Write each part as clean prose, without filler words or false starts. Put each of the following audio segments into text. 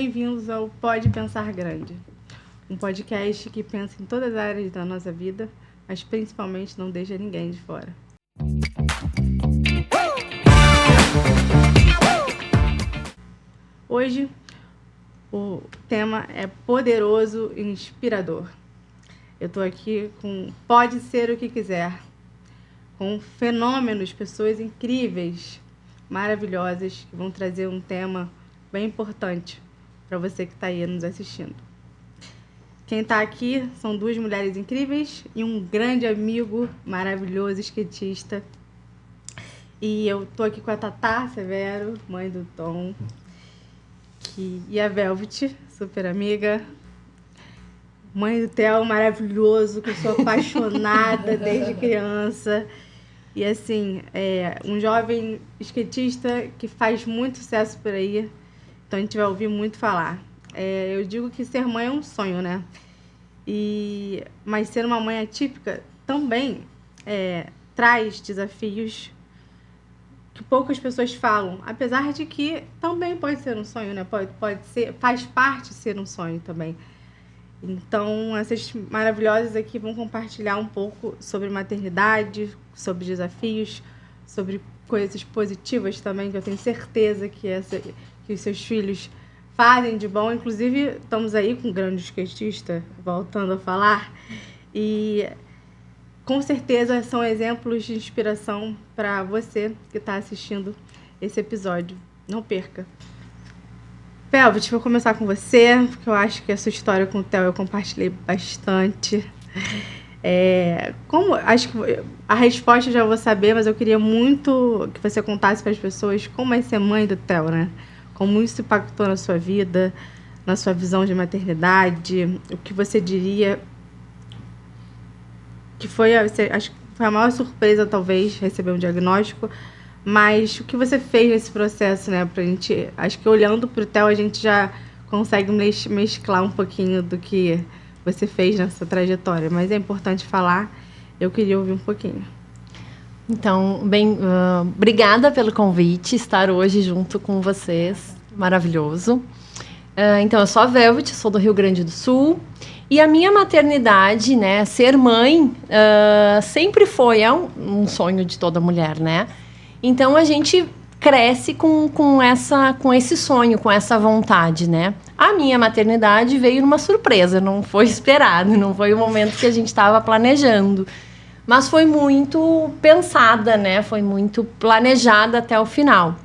bem-vindos ao Pode Pensar Grande, um podcast que pensa em todas as áreas da nossa vida, mas principalmente não deixa ninguém de fora. Hoje, o tema é poderoso e inspirador. Eu estou aqui com Pode Ser o que Quiser, com fenômenos, pessoas incríveis, maravilhosas, que vão trazer um tema bem importante para você que está aí nos assistindo. Quem está aqui são duas mulheres incríveis e um grande amigo maravilhoso, skatista. E eu estou aqui com a Tatá Severo, mãe do Tom, e a Velvet, super amiga, mãe do Theo, maravilhoso, que eu sou apaixonada desde criança. E assim, um jovem skatista que faz muito sucesso por aí, então a gente vai ouvir muito falar. Eu digo que ser mãe é um sonho, né? Mas ser uma mãe atípica também traz desafios que poucas pessoas falam, apesar de que também pode ser um sonho, né? Pode ser, faz parte de ser um sonho também. Então, essas maravilhosas aqui vão compartilhar um pouco sobre maternidade, sobre desafios, sobre coisas positivas também, que eu tenho certeza que os seus filhos fazem de bom. Inclusive, estamos aí com um grande skatista, voltando a falar, e com certeza são exemplos de inspiração para você que está assistindo esse episódio. Não perca! Velvet, vou começar com você, porque eu acho que a sua história com o Theo eu compartilhei bastante. Acho que a resposta eu já vou saber, mas eu queria muito que você contasse para as pessoas como é ser mãe do Theo, né? Como isso impactou na sua vida, na sua visão de maternidade, o que você diria que acho que foi a maior surpresa, talvez, receber um diagnóstico. Mas o que você fez nesse processo, né? Pra gente, acho que olhando pro Theo, a gente já consegue mesclar um pouquinho do que você fez nessa trajetória. Mas é importante falar, eu queria ouvir um pouquinho. Então, obrigada pelo convite, estar hoje junto com vocês, maravilhoso. Então, eu sou a Velvet, sou do Rio Grande do Sul. E a minha maternidade, né, ser mãe, sempre foi um sonho de toda mulher, né? Então, a gente cresce com esse sonho, com essa vontade, né? A minha maternidade veio numa surpresa, não foi esperado, não foi o momento que a gente estava planejando. Mas foi muito pensada, né? Foi muito planejada até o final.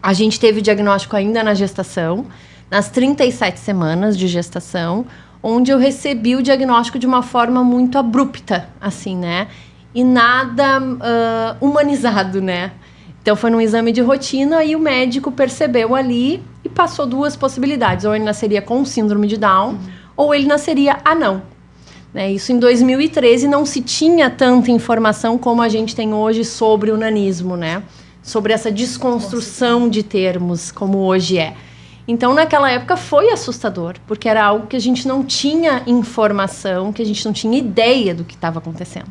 A gente teve o diagnóstico ainda na gestação, nas 37 semanas de gestação, onde eu recebi o diagnóstico de uma forma muito abrupta, assim, né? E nada humanizado, né? Então, foi num exame de rotina e o médico percebeu ali e passou duas possibilidades. Ou ele nasceria com síndrome de Down, ou ele nasceria anão. Né? Isso em 2013 não se tinha tanta informação como a gente tem hoje sobre o nanismo, né? Sobre essa desconstrução de termos, como hoje é. Então, naquela época, foi assustador, porque era algo que a gente não tinha informação, que a gente não tinha ideia do que estava acontecendo.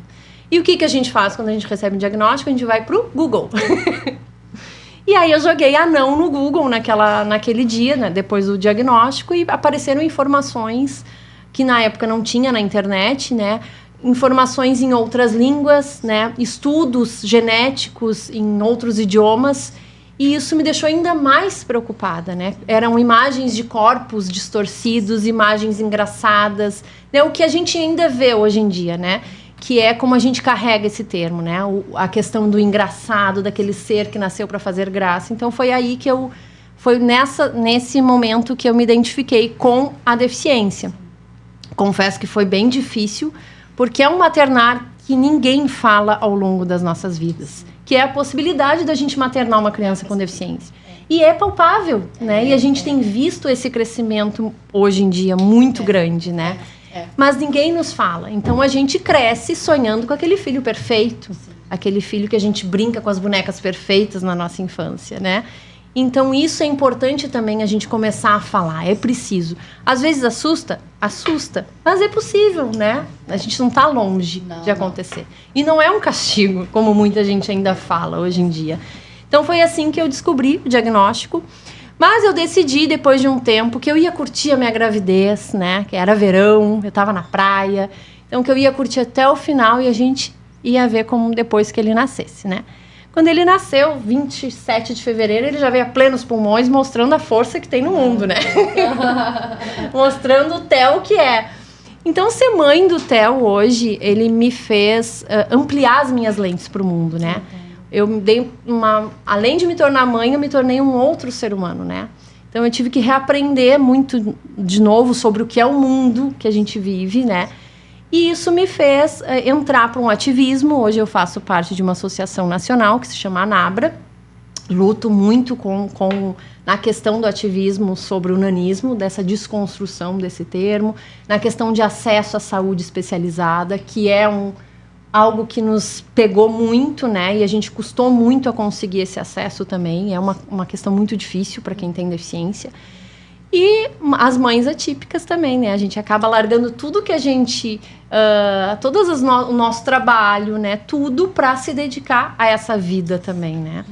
E o que a gente faz quando a gente recebe um diagnóstico? A gente vai pro Google. E aí eu joguei anão no Google naquele dia, né, depois do diagnóstico, e apareceram informações que na época não tinha na internet, né? Informações em outras línguas, né? Estudos genéticos em outros idiomas. E isso me deixou ainda mais preocupada, né? Eram imagens de corpos distorcidos, imagens engraçadas, né? O que a gente ainda vê hoje em dia, né? Que é como a gente carrega esse termo, né? A questão do engraçado, daquele ser que nasceu para fazer graça. Então, foi aí foi nesse momento que eu me identifiquei com a deficiência. Confesso que foi bem difícil, porque é um maternar que ninguém fala ao longo das nossas vidas, que é a possibilidade da gente maternar uma criança com deficiência. E é palpável, né? E a gente tem visto esse crescimento hoje em dia muito grande, né? Mas ninguém nos fala. Então, a gente cresce sonhando com aquele filho perfeito. Sim. Aquele filho que a gente brinca com as bonecas perfeitas na nossa infância, né? Então, isso é importante também a gente começar a falar. É preciso. Às vezes assusta, mas é possível, né? A gente não está longe de acontecer. E não é um castigo, como muita gente ainda fala hoje em dia. Então, foi assim que eu descobri o diagnóstico. Mas eu decidi, depois de um tempo, que eu ia curtir a minha gravidez, né? Que era verão, eu tava na praia. Então, que eu ia curtir até o final e a gente ia ver como depois que ele nascesse, né? Quando ele nasceu, 27 de fevereiro, ele já veio a plenos pulmões, mostrando a força que tem no mundo, né? Mostrando o Theo que é. Então, ser mãe do Theo hoje, ele me fez ampliar as minhas lentes para o mundo, né? Eu me dei além de me tornar mãe, eu me tornei um outro ser humano, né? Então, eu tive que reaprender muito de novo sobre o que é o mundo que a gente vive, né? E isso me fez entrar para um ativismo. Hoje eu faço parte de uma associação nacional que se chama ANABRA. Luto muito na questão do ativismo sobre o nanismo, dessa desconstrução desse termo, na questão de acesso à saúde especializada, que é algo que nos pegou muito, né? E a gente custou muito a conseguir esse acesso também. É uma questão muito difícil para quem tem deficiência. E as mães atípicas também, né? A gente acaba largando tudo que a gente... o nosso trabalho, né? Tudo para se dedicar a essa vida também, né?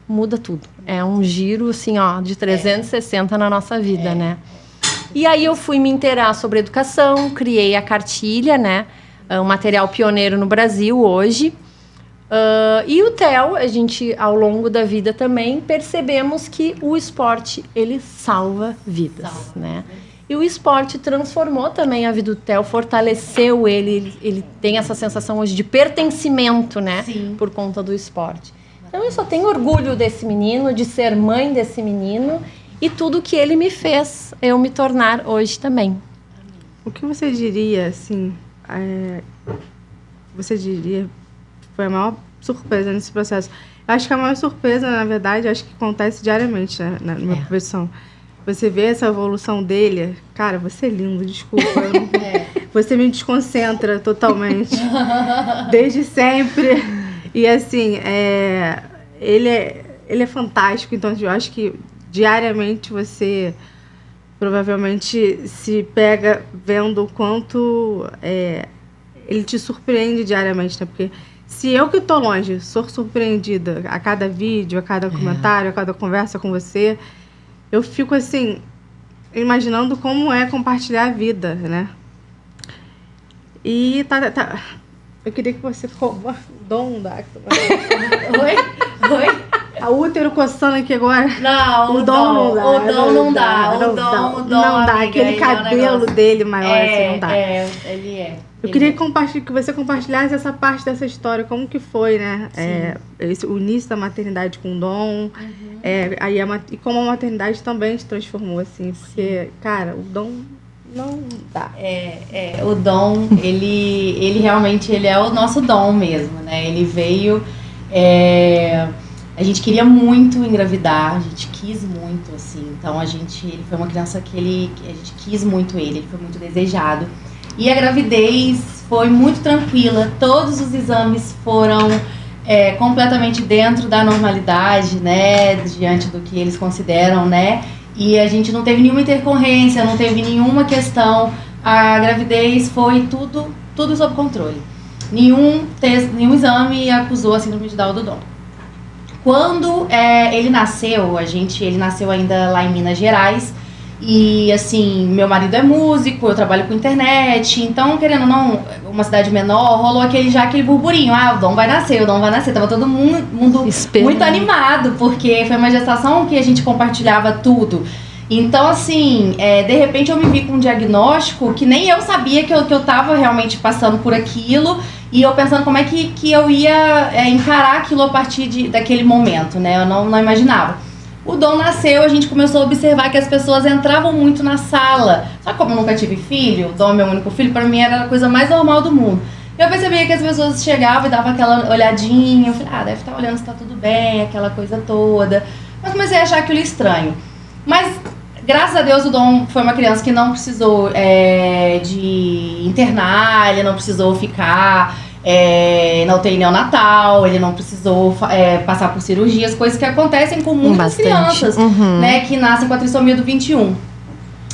Muda tudo. É um giro, assim, ó, de 360 na nossa vida, né? E aí eu fui me inteirar sobre educação, criei a cartilha, né? Um material pioneiro no Brasil hoje. E o Theo, a gente, ao longo da vida também, percebemos que o esporte, ele salva vidas, né? E o esporte transformou também a vida do Theo, fortaleceu ele tem essa sensação hoje de pertencimento, né? Sim. Por conta do esporte. Então, eu só tenho orgulho desse menino, de ser mãe desse menino e tudo que ele me fez eu me tornar hoje também. O que você diria, assim, foi a maior surpresa nesse processo? Eu acho que a maior surpresa, na verdade, acho que acontece diariamente, né, na minha profissão. Você vê essa evolução dele, cara, você é lindo, desculpa. Você me desconcentra totalmente. Desde sempre. E assim, ele é fantástico, então eu acho que diariamente você provavelmente se pega vendo o quanto ele te surpreende diariamente, né? Porque se eu que tô longe sou surpreendida a cada vídeo, a cada comentário, a cada conversa com você, eu fico assim, imaginando como é compartilhar a vida, né? E tá. Eu queria que você Dom dá. Oi? A útero coçando aqui agora. Não, o Dom não dá. O Dom não dá. O Dom não dá. Aquele cabelo dele maior assim não dá. Ele é. Eu queria que você compartilhasse essa parte dessa história, como que foi, né? O início da maternidade com o Dom. E como a maternidade também te transformou, assim. Porque, cara, o Dom não dá. O Dom, ele realmente ele é o nosso Dom mesmo, né? Ele veio... a gente queria muito engravidar, a gente quis muito, assim. Então, ele foi uma criança que a gente quis muito ele foi muito desejado. E a gravidez foi muito tranquila, todos os exames foram completamente dentro da normalidade, né? Diante do que eles consideram, né? E a gente não teve nenhuma intercorrência, não teve nenhuma questão. A gravidez foi tudo sob controle. Nenhum exame acusou a síndrome de Down do Dom. Quando ele nasceu, ele nasceu ainda lá em Minas Gerais. E assim, meu marido é músico, eu trabalho com internet. Então, querendo ou não, uma cidade menor, rolou aquele burburinho. O Dom vai nascer. Tava todo mundo muito animado, porque foi uma gestação que a gente compartilhava tudo. Então, assim, de repente eu me vi com um diagnóstico que nem eu sabia que eu tava realmente passando por aquilo. E eu pensando como é que eu ia encarar aquilo a partir daquele momento, né? Eu não imaginava. O Dom nasceu, a gente começou a observar que as pessoas entravam muito na sala. Só que como eu nunca tive filho, o Dom é meu único filho, pra mim era a coisa mais normal do mundo. Eu percebia que as pessoas chegavam e davam aquela olhadinha. Eu falei, deve estar olhando se tá tudo bem, aquela coisa toda. Mas comecei a achar aquilo estranho. Mas, graças a Deus, o Dom foi uma criança que não precisou de internar, ele não precisou ficar na UTI neonatal, ele não precisou passar por cirurgias, coisas que acontecem com muitas crianças, né, que nascem com a trissomia do 21.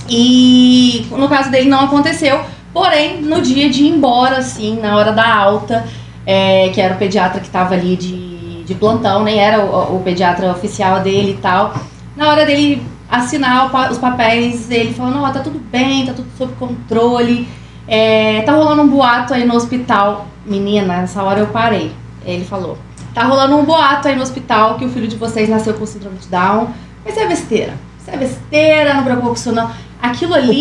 E no caso dele não aconteceu, porém, no dia de ir embora, assim, na hora da alta, que era o pediatra que estava ali de plantão, nem era o pediatra oficial dele e tal. Na hora dele assinar os papéis, ele falou, não, tá tudo bem, tá tudo sob controle. Tá rolando um boato aí no hospital. Menina, nessa hora eu parei. Ele falou, tá rolando um boato aí no hospital que o filho de vocês nasceu com síndrome de Down. Mas isso é besteira, não preocupa com isso não. Aquilo ali...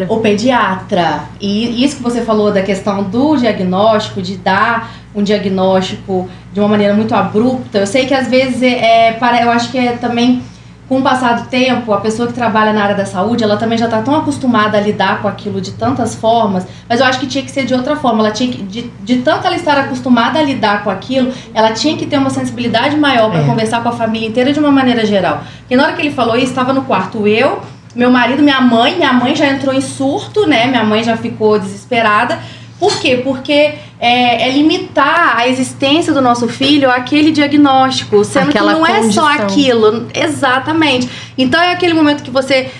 O pediatra. E isso que você falou da questão do diagnóstico, de dar um diagnóstico de uma maneira muito abrupta. Eu sei que às vezes, eu acho que é também... Com o passar do tempo, a pessoa que trabalha na área da saúde, ela também já está tão acostumada a lidar com aquilo de tantas formas, mas eu acho que tinha que ser de outra forma. Ela tinha que, de tanto ela estar acostumada a lidar com aquilo, ela tinha que ter uma sensibilidade maior para conversar com a família inteira de uma maneira geral. Porque na hora que ele falou isso, estava no quarto eu, meu marido, minha mãe já entrou em surto, né? Minha mãe já ficou desesperada. Por quê? Porque é limitar a existência do nosso filho àquele diagnóstico, sendo aquela que não condição. É só aquilo. Exatamente. Então é aquele momento que você,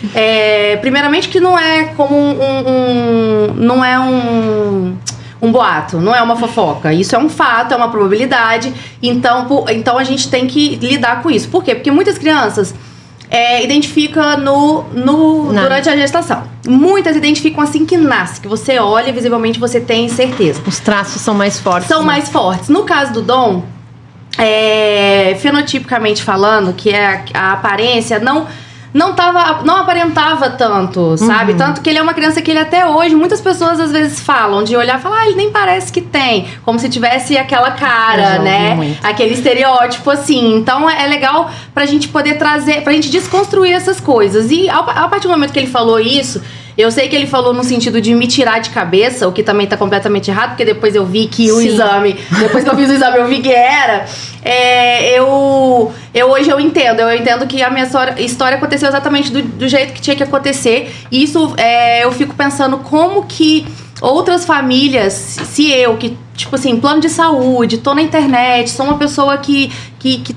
primeiramente que não é como não é um boato, não é uma fofoca. Isso é um fato, é uma probabilidade. Então a gente tem que lidar com isso. Por quê? Porque muitas crianças identifica durante a gestação. Muitas identificam assim que nasce, que você olha, visivelmente você tem certeza. Os traços são mais fortes. Mais fortes. No caso do Dom, fenotipicamente falando, que é a aparência, não aparentava tanto, sabe? Tanto que ele é uma criança que ele até hoje, muitas pessoas às vezes falam, de olhar e falar, ele nem parece que tem, como se tivesse aquela cara, né? Muito. Aquele estereótipo, assim. Então é legal pra gente poder trazer, pra gente desconstruir essas coisas. E a partir do momento que ele falou isso, eu sei que ele falou no sentido de me tirar de cabeça, o que também tá completamente errado, porque depois eu vi que o exame, depois que eu fiz o exame, eu vi que era. Hoje eu entendo que a minha história aconteceu exatamente do jeito que tinha que acontecer. E isso, eu fico pensando como que outras famílias, se eu, que, tipo assim, plano de saúde, tô na internet, sou uma pessoa que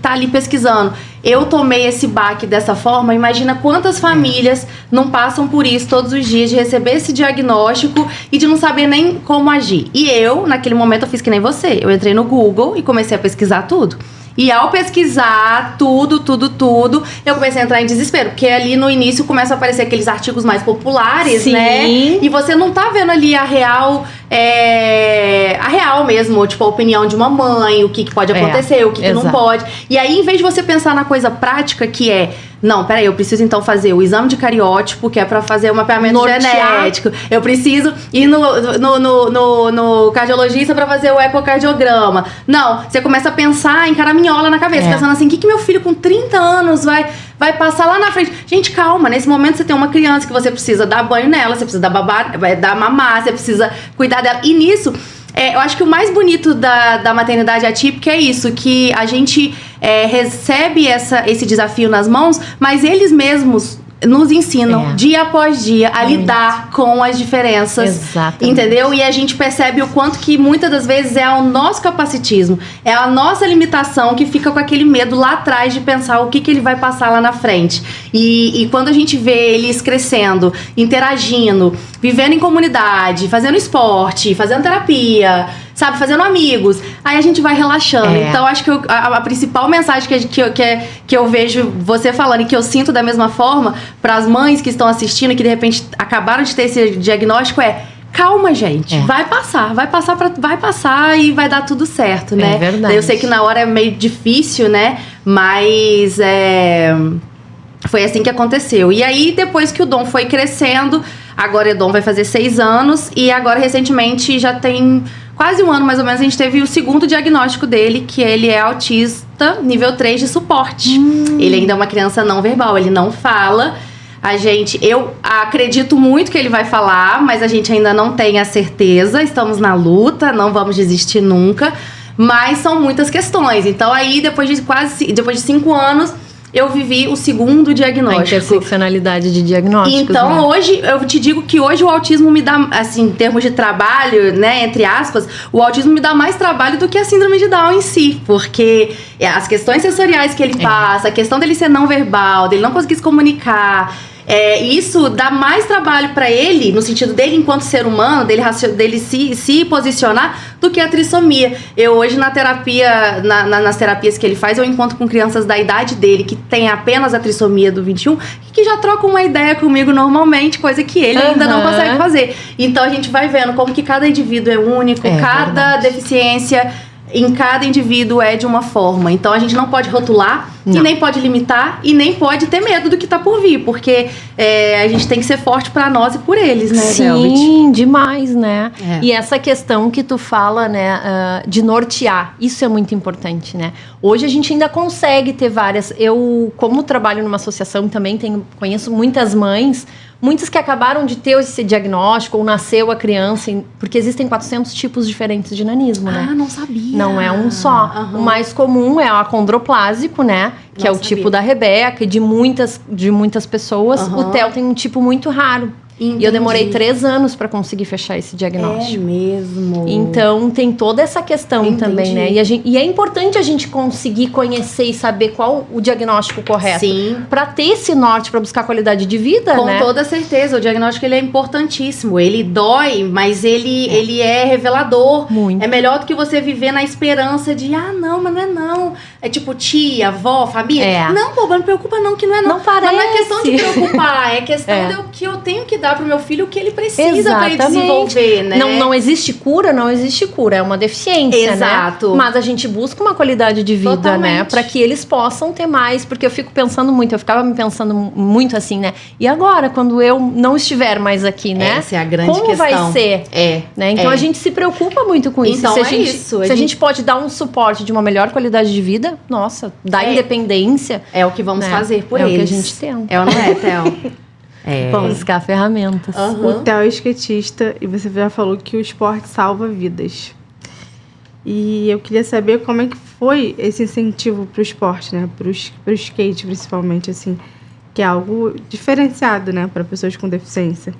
tá ali pesquisando, eu tomei esse baque dessa forma, imagina quantas famílias não passam por isso todos os dias, de receber esse diagnóstico e de não saber nem como agir. E eu, naquele momento, eu fiz que nem você. Eu entrei no Google e comecei a pesquisar tudo. E ao pesquisar tudo, eu comecei a entrar em desespero. Porque ali no início começa a aparecer aqueles artigos mais populares, né? E você não tá vendo ali a real mesmo, tipo, a opinião de uma mãe, o que pode acontecer, o que não pode. E aí, em vez de você pensar na coisa prática, que não, peraí, eu preciso então fazer o exame de cariótipo, que é pra fazer o mapeamento genético. Eu preciso ir no cardiologista pra fazer o ecocardiograma. Não, você começa a pensar em caraminhola na cabeça, pensando assim, o que meu filho com 30 anos vai passar lá na frente? Gente, calma, nesse momento você tem uma criança que você precisa dar banho nela, você precisa dar mamar, você precisa cuidar dela. E nisso, eu acho que o mais bonito da maternidade atípica é isso, que a gente recebe esse desafio nas mãos, mas eles mesmos nos ensinam dia após dia a lidar com as diferenças. Exatamente. Entendeu? E a gente percebe o quanto que muitas das vezes é o nosso capacitismo, é a nossa limitação que fica com aquele medo lá atrás de pensar o que ele vai passar lá na frente. E quando a gente vê eles crescendo, interagindo, vivendo em comunidade, fazendo esporte, fazendo terapia, sabe, fazendo amigos, aí a gente vai relaxando. Então acho que a principal mensagem que eu vejo você falando e que eu sinto da mesma forma para as mães que estão assistindo e que de repente acabaram de ter esse diagnóstico calma, gente, vai passar e vai dar tudo certo, né? É verdade. Eu sei que na hora é meio difícil, né? Mas foi assim que aconteceu. E aí, depois que o Dom foi crescendo, agora o Dom vai fazer 6 anos e agora, recentemente, já tem quase um ano, mais ou menos, a gente teve o segundo diagnóstico dele, que ele é autista nível 3 de suporte. Ele ainda é uma criança não verbal, ele não fala. Eu acredito muito que ele vai falar, mas a gente ainda não tem a certeza. Estamos na luta, não vamos desistir nunca. Mas são muitas questões. Então aí, depois de 5 anos, eu vivi o segundo diagnóstico. A interseccionalidade de diagnósticos. Então, hoje, eu te digo que hoje o autismo me dá, assim, em termos de trabalho, né, entre aspas, o autismo me dá mais trabalho do que a síndrome de Down em si. Porque as questões sensoriais que ele passa, a questão dele ser não verbal, dele não conseguir se comunicar, Isso dá mais trabalho para ele, no sentido dele enquanto ser humano, dele se posicionar, do que a trissomia. Eu hoje na terapia, nas terapias que ele faz, eu encontro com crianças da idade dele, que tem apenas a trissomia do 21, que já trocam uma ideia comigo normalmente, coisa que ele ainda não consegue fazer. Então a gente vai vendo como que cada indivíduo é único, cada deficiência em cada indivíduo é de uma forma. Então a gente não pode rotular, e nem pode limitar, e nem pode ter medo do que tá por vir, porque a gente tem que ser forte pra nós e por eles, né, Velvet? Sim, demais, né? E essa questão que tu fala, né, de nortear, isso é muito importante, né? Hoje a gente ainda consegue ter várias... Eu, como trabalho numa associação, também conheço muitas mães, muitas que acabaram de ter esse diagnóstico, ou nasceu a criança, porque existem 400 tipos diferentes de nanismo, né? Ah, não sabia. Não é um só. O mais comum é o acondroplásico, né? Que é o tipo da Rebeca e de muitas pessoas. O TEL tem um tipo muito raro. Entendi. E eu demorei 3 anos para conseguir fechar esse diagnóstico. É mesmo? Então, tem toda essa questão também, né? E é importante a gente conseguir conhecer e saber qual o diagnóstico correto. Sim. Para ter esse norte, para buscar qualidade de vida, Com né? toda certeza. O diagnóstico, ele é importantíssimo. Ele dói, mas ele é revelador. Muito. É melhor do que você viver na esperança de, não, mas não é não. É tipo tia, avó, família. Não, boba, não preocupa não, que não é não. Não parece. Mas não é questão de preocupar, é questão que eu tenho que dar pro meu filho o que ele precisa para ele desenvolver, né? Não existe cura, é uma deficiência, né? Mas a gente busca uma qualidade de vida, né? Para que eles possam ter mais, porque eu ficava me pensando muito assim, né? E agora, quando eu não estiver mais aqui, né? Essa é a grande questão. Como vai ser? Né? Então a gente se preocupa muito com isso. Então se a gente pode dar um suporte de uma melhor qualidade de vida, nossa, da independência. É o que vamos fazer por eles. É o que a gente tenta. É ou não é, Theo? Vamos buscar ferramentas. O Theo é skatista e você já falou que o esporte salva vidas. E eu queria saber como é que foi esse incentivo pro esporte, né? Pro skate, principalmente, assim, que é algo diferenciado, né, para pessoas com deficiência.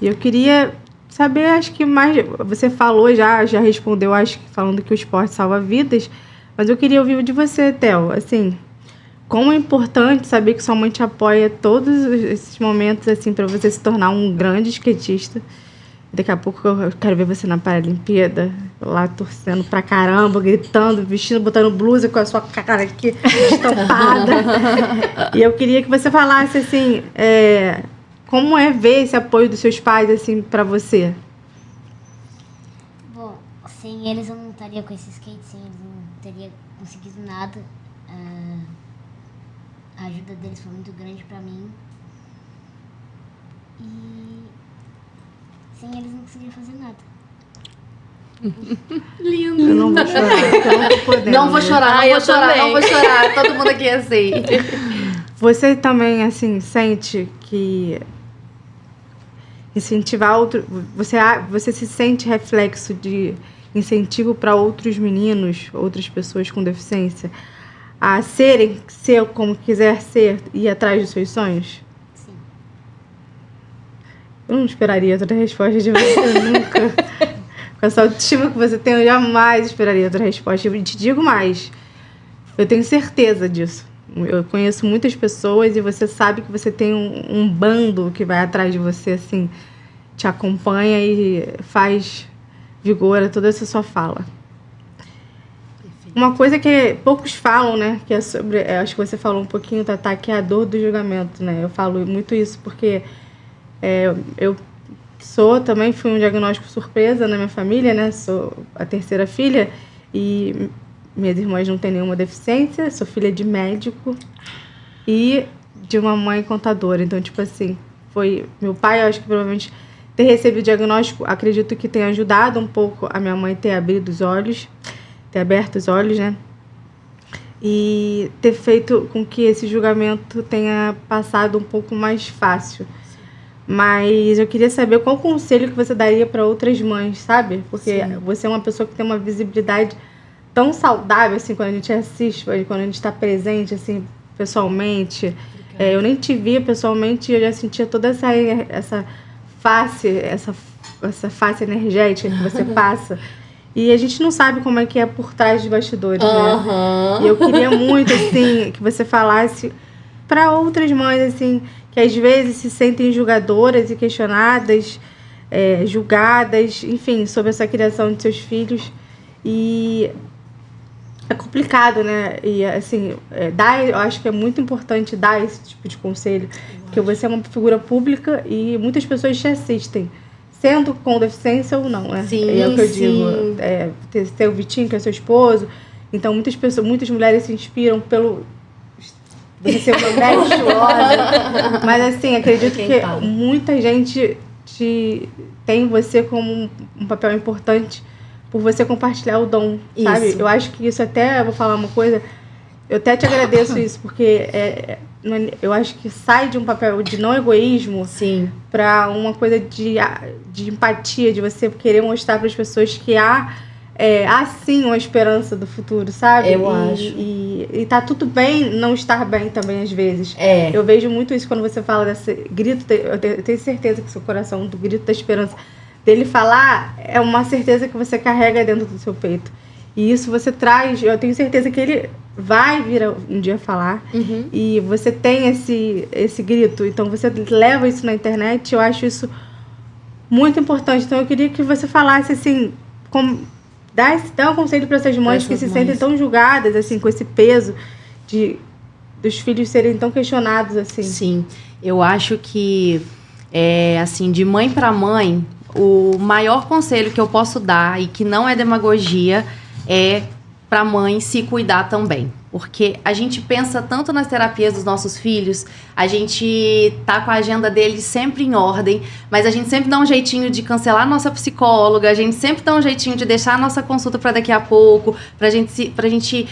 E eu queria saber, acho que mais... Você falou já respondeu, acho que falando que o esporte salva vidas, mas eu queria ouvir de você, Theo, assim... Como é importante saber que sua mãe te apoia todos esses momentos, assim, para você se tornar um grande skatista. Daqui a pouco eu quero ver você na Paralimpíada, lá torcendo pra caramba, gritando, vestindo, botando blusa com a sua cara aqui estampada. E eu queria que você falasse, assim, como é ver esse apoio dos seus pais, assim, pra você? Bom, sem eles eu não estaria com esse skate, sem eles eu não teria conseguido nada. A ajuda deles foi muito grande pra mim. E sem eles eu não conseguiria fazer nada. Lindo. Eu não vou chorar, porque eu não tô podendo. Não vou chorar, não vou chorar. Todo mundo aqui é assim. Você também, assim, sente que incentivar outro... Você se sente reflexo de incentivo para outros meninos, outras pessoas com deficiência, a ser como quiser ser e ir atrás dos seus sonhos? Sim. Eu não esperaria outra resposta de você nunca. Com essa autoestima que você tem, eu jamais esperaria outra resposta. Eu te digo mais. Eu tenho certeza disso. Eu conheço muitas pessoas e você sabe que você tem um bando que vai atrás de você, assim, te acompanha e faz vigor a toda essa sua fala. Uma coisa que poucos falam, né, que é sobre, acho que você falou um pouquinho, Tatá, que é a dor do julgamento, né? Eu falo muito isso porque eu também fui um diagnóstico surpresa na minha família, né? Sou a terceira filha e minhas irmãs não têm nenhuma deficiência, sou filha de médico e de uma mãe contadora. Então, tipo assim, foi meu pai, eu acho que provavelmente ter recebido o diagnóstico, acredito que tenha ajudado um pouco a minha mãe ter aberto os olhos, né? E ter feito com que esse julgamento tenha passado um pouco mais fácil. Mas eu queria saber qual conselho que você daria para outras mães, sabe? Porque você é uma pessoa que tem uma visibilidade tão saudável, assim, quando a gente assiste, quando a gente está presente, assim, pessoalmente. Eu nem te via pessoalmente e eu já sentia toda essa face energética que você passa. E a gente não sabe como é que é por trás dos bastidores, né? E eu queria muito, assim, que você falasse para outras mães, assim, que às vezes se sentem julgadoras e questionadas, julgadas, enfim, sobre essa criação de seus filhos. E é complicado, né? E, assim, eu acho que é muito importante dar esse tipo de conselho, porque você é uma figura pública e muitas pessoas te assistem, sendo com deficiência ou não, né? Sim, é o que eu sim. digo. Ter o Vitinho, que é seu esposo. Então, muitas mulheres se inspiram pelo... Você ser uma mulher estilosa. Mas, assim, acredito que muita gente tem você como um papel importante por você compartilhar o dom, sabe? Isso. Eu acho que isso até, eu vou falar uma coisa, eu até te agradeço isso, porque eu acho que sai de um papel de não egoísmo para uma coisa de empatia, de você querer mostrar para as pessoas que há sim uma esperança do futuro, sabe? Eu acho. E tá tudo bem não estar bem também às vezes. Eu vejo muito isso quando você fala desse grito, eu tenho certeza que seu coração, do grito da esperança, dele falar, é uma certeza que você carrega dentro do seu peito. E isso você traz, eu tenho certeza que ele vai vir um dia falar. E você tem esse grito, então você leva isso na internet, eu acho isso muito importante. Então eu queria que você falasse assim, dá um conselho para essas mães que se sentem tão julgadas, assim, com esse peso dos filhos serem tão questionados, assim. Sim, eu acho que, assim, de mãe para mãe, o maior conselho que eu posso dar, e que não é demagogia, é para a mãe se cuidar também. Porque a gente pensa tanto nas terapias dos nossos filhos, a gente tá com a agenda deles sempre em ordem, mas a gente sempre dá um jeitinho de cancelar a nossa psicóloga, a gente sempre dá um jeitinho de deixar a nossa consulta para daqui a pouco, pra gente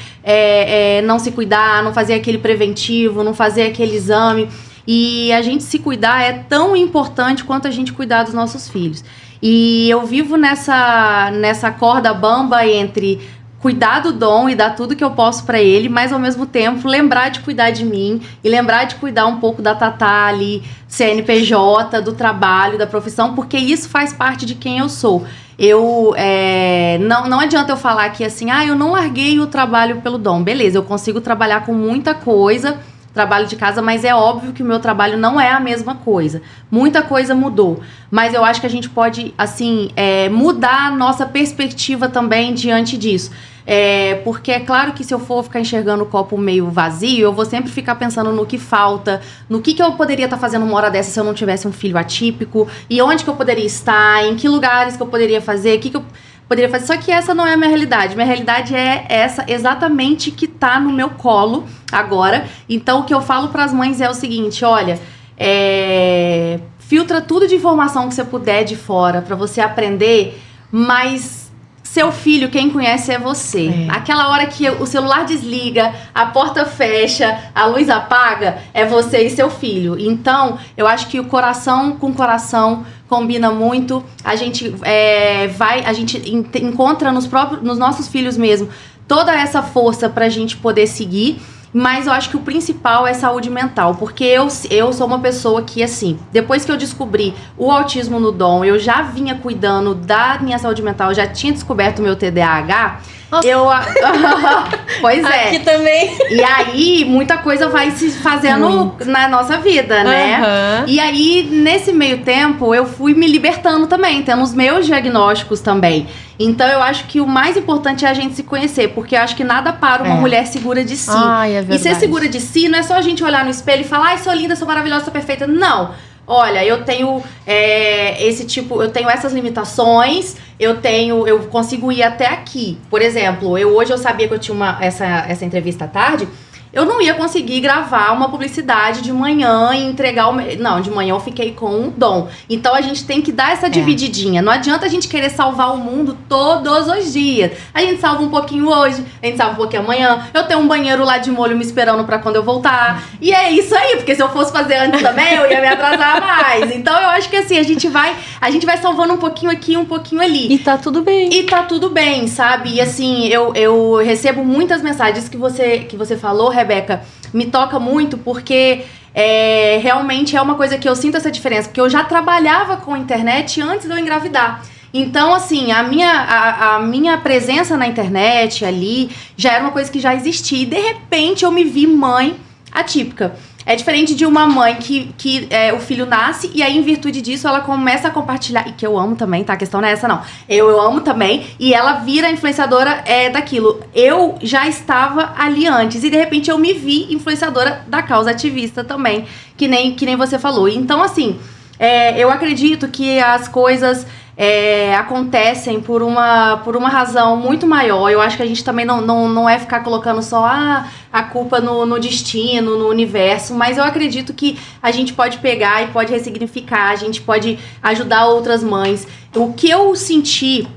não se cuidar, não fazer aquele preventivo, não fazer aquele exame. E a gente se cuidar é tão importante quanto a gente cuidar dos nossos filhos. E eu vivo nessa corda bamba entre cuidar do Dom e dar tudo que eu posso pra ele, mas ao mesmo tempo lembrar de cuidar de mim e lembrar de cuidar um pouco da Tatá ali, CNPJ, do trabalho, da profissão, porque isso faz parte de quem eu sou. Não adianta eu falar aqui assim, eu não larguei o trabalho pelo Dom. Beleza, eu consigo trabalhar com muita coisa, trabalho de casa, mas é óbvio que o meu trabalho não é a mesma coisa. Muita coisa mudou. Mas eu acho que a gente pode, assim, mudar a nossa perspectiva também diante disso. Porque é claro que se eu for ficar enxergando o copo meio vazio, eu vou sempre ficar pensando no que falta, no que eu poderia estar fazendo uma hora dessa se eu não tivesse um filho atípico, e onde que eu poderia estar, em que lugares que eu poderia fazer, o que eu poderia fazer. Só que essa não é a minha realidade. Minha realidade é essa exatamente que tá no meu colo agora. Então o que eu falo para as mães é o seguinte, olha, filtra tudo de informação que você puder de fora para você aprender, mas seu filho, quem conhece é você. Aquela hora que o celular desliga, a porta fecha, a luz apaga, é você e seu filho. Então, eu acho que o coração com coração combina muito. A gente encontra nos nossos filhos mesmo toda essa força pra gente poder seguir. Mas eu acho que o principal é saúde mental, porque eu sou uma pessoa que, assim, depois que eu descobri o autismo no Dom, eu já vinha cuidando da minha saúde mental, eu já tinha descoberto o meu TDAH. Pois é. Aqui também. E aí, muita coisa vai se fazendo na nossa vida, né? E aí, nesse meio tempo, eu fui me libertando também, tendo os meus diagnósticos também. Então, eu acho que o mais importante é a gente se conhecer, porque eu acho que nada para uma mulher segura de si. É verdade. E ser segura de si não é só a gente olhar no espelho e falar, sou linda, sou maravilhosa, sou perfeita. Não. Olha, eu tenho eu tenho essas limitações, eu consigo ir até aqui. Por exemplo, hoje eu sabia que eu tinha essa entrevista à tarde, eu não ia conseguir gravar uma publicidade de manhã e entregar Não, de manhã eu fiquei com o Dom. Então a gente tem que dar essa divididinha. Não adianta a gente querer salvar o mundo todos os dias. A gente salva um pouquinho hoje, a gente salva um pouquinho amanhã. Eu tenho um banheiro lá de molho me esperando pra quando eu voltar. E é isso aí, porque se eu fosse fazer antes também, eu ia me atrasar mais. Então eu acho que assim, a gente vai salvando um pouquinho aqui, um pouquinho ali. E tá tudo bem. E tá tudo bem, sabe? E assim, eu recebo muitas mensagens que você falou, Rebeca, me toca muito, porque realmente é uma coisa que eu sinto essa diferença, porque eu já trabalhava com internet antes de eu engravidar. Então, assim, a minha presença na internet ali já era uma coisa que já existia. E, de repente, eu me vi mãe atípica. É diferente de uma mãe que o filho nasce e aí, em virtude disso, ela começa a compartilhar. E que eu amo também, tá? A questão não é essa, não. Eu amo também. E ela vira influenciadora daquilo. Eu já estava ali antes. E, de repente, eu me vi influenciadora da causa ativista também. Que nem você falou. Então, assim, eu acredito que as coisas... acontecem por uma razão muito maior. Eu acho que a gente também não é ficar colocando só a culpa no destino, no universo, mas eu acredito que a gente pode pegar e pode ressignificar, a gente pode ajudar outras mães. O que eu senti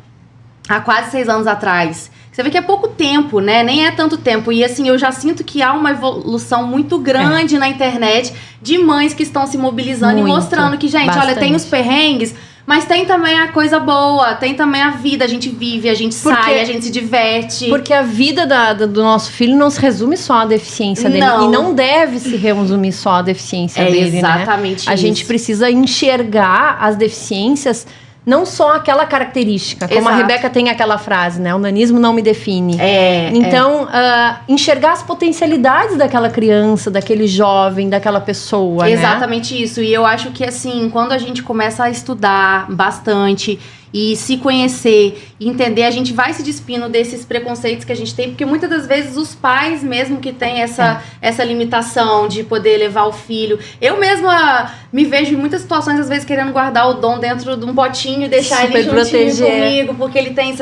há quase 6 anos atrás, você vê que é pouco tempo, né? Nem é tanto tempo. E assim, eu já sinto que há uma evolução muito grande na internet de mães que estão se mobilizando Muito, e mostrando que, gente, olha, tem os perrengues, mas tem também a coisa boa, tem também a vida, a gente vive, a gente sai, a gente se diverte. Porque a vida do nosso filho não se resume só à deficiência dele. Não. E não deve se resumir só à deficiência dele, exatamente né? A gente precisa enxergar as deficiências, não só aquela característica. Como a Rebeca tem aquela frase, né? O nanismo não me define. Então, enxergar as potencialidades daquela criança, daquele jovem, daquela pessoa, Exatamente isso. E eu acho que, assim, quando a gente começa a estudar bastante e se conhecer e entender, a gente vai se despindo desses preconceitos que a gente tem, porque muitas das vezes os pais mesmo que têm essa limitação de poder levar o filho. Eu mesma me vejo em muitas situações, às vezes, querendo guardar o Dom dentro de um potinho e deixar ele juntinho comigo, porque ele tem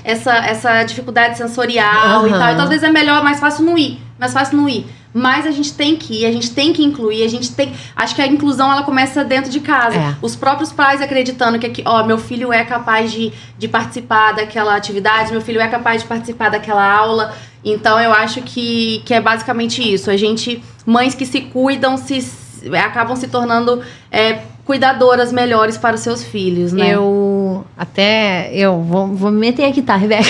essa dificuldade sensorial e tal. Então, às vezes, é melhor, mais fácil não ir. Mas a gente tem que ir, a gente tem que incluir, acho que a inclusão ela começa dentro de casa. Os próprios pais acreditando que meu filho é capaz de participar daquela atividade, meu filho é capaz de participar daquela aula. Então eu acho que é basicamente isso. Mães que se cuidam, acabam se tornando cuidadoras melhores para os seus filhos, né? Eu vou me meter aqui, tá, Rebeca?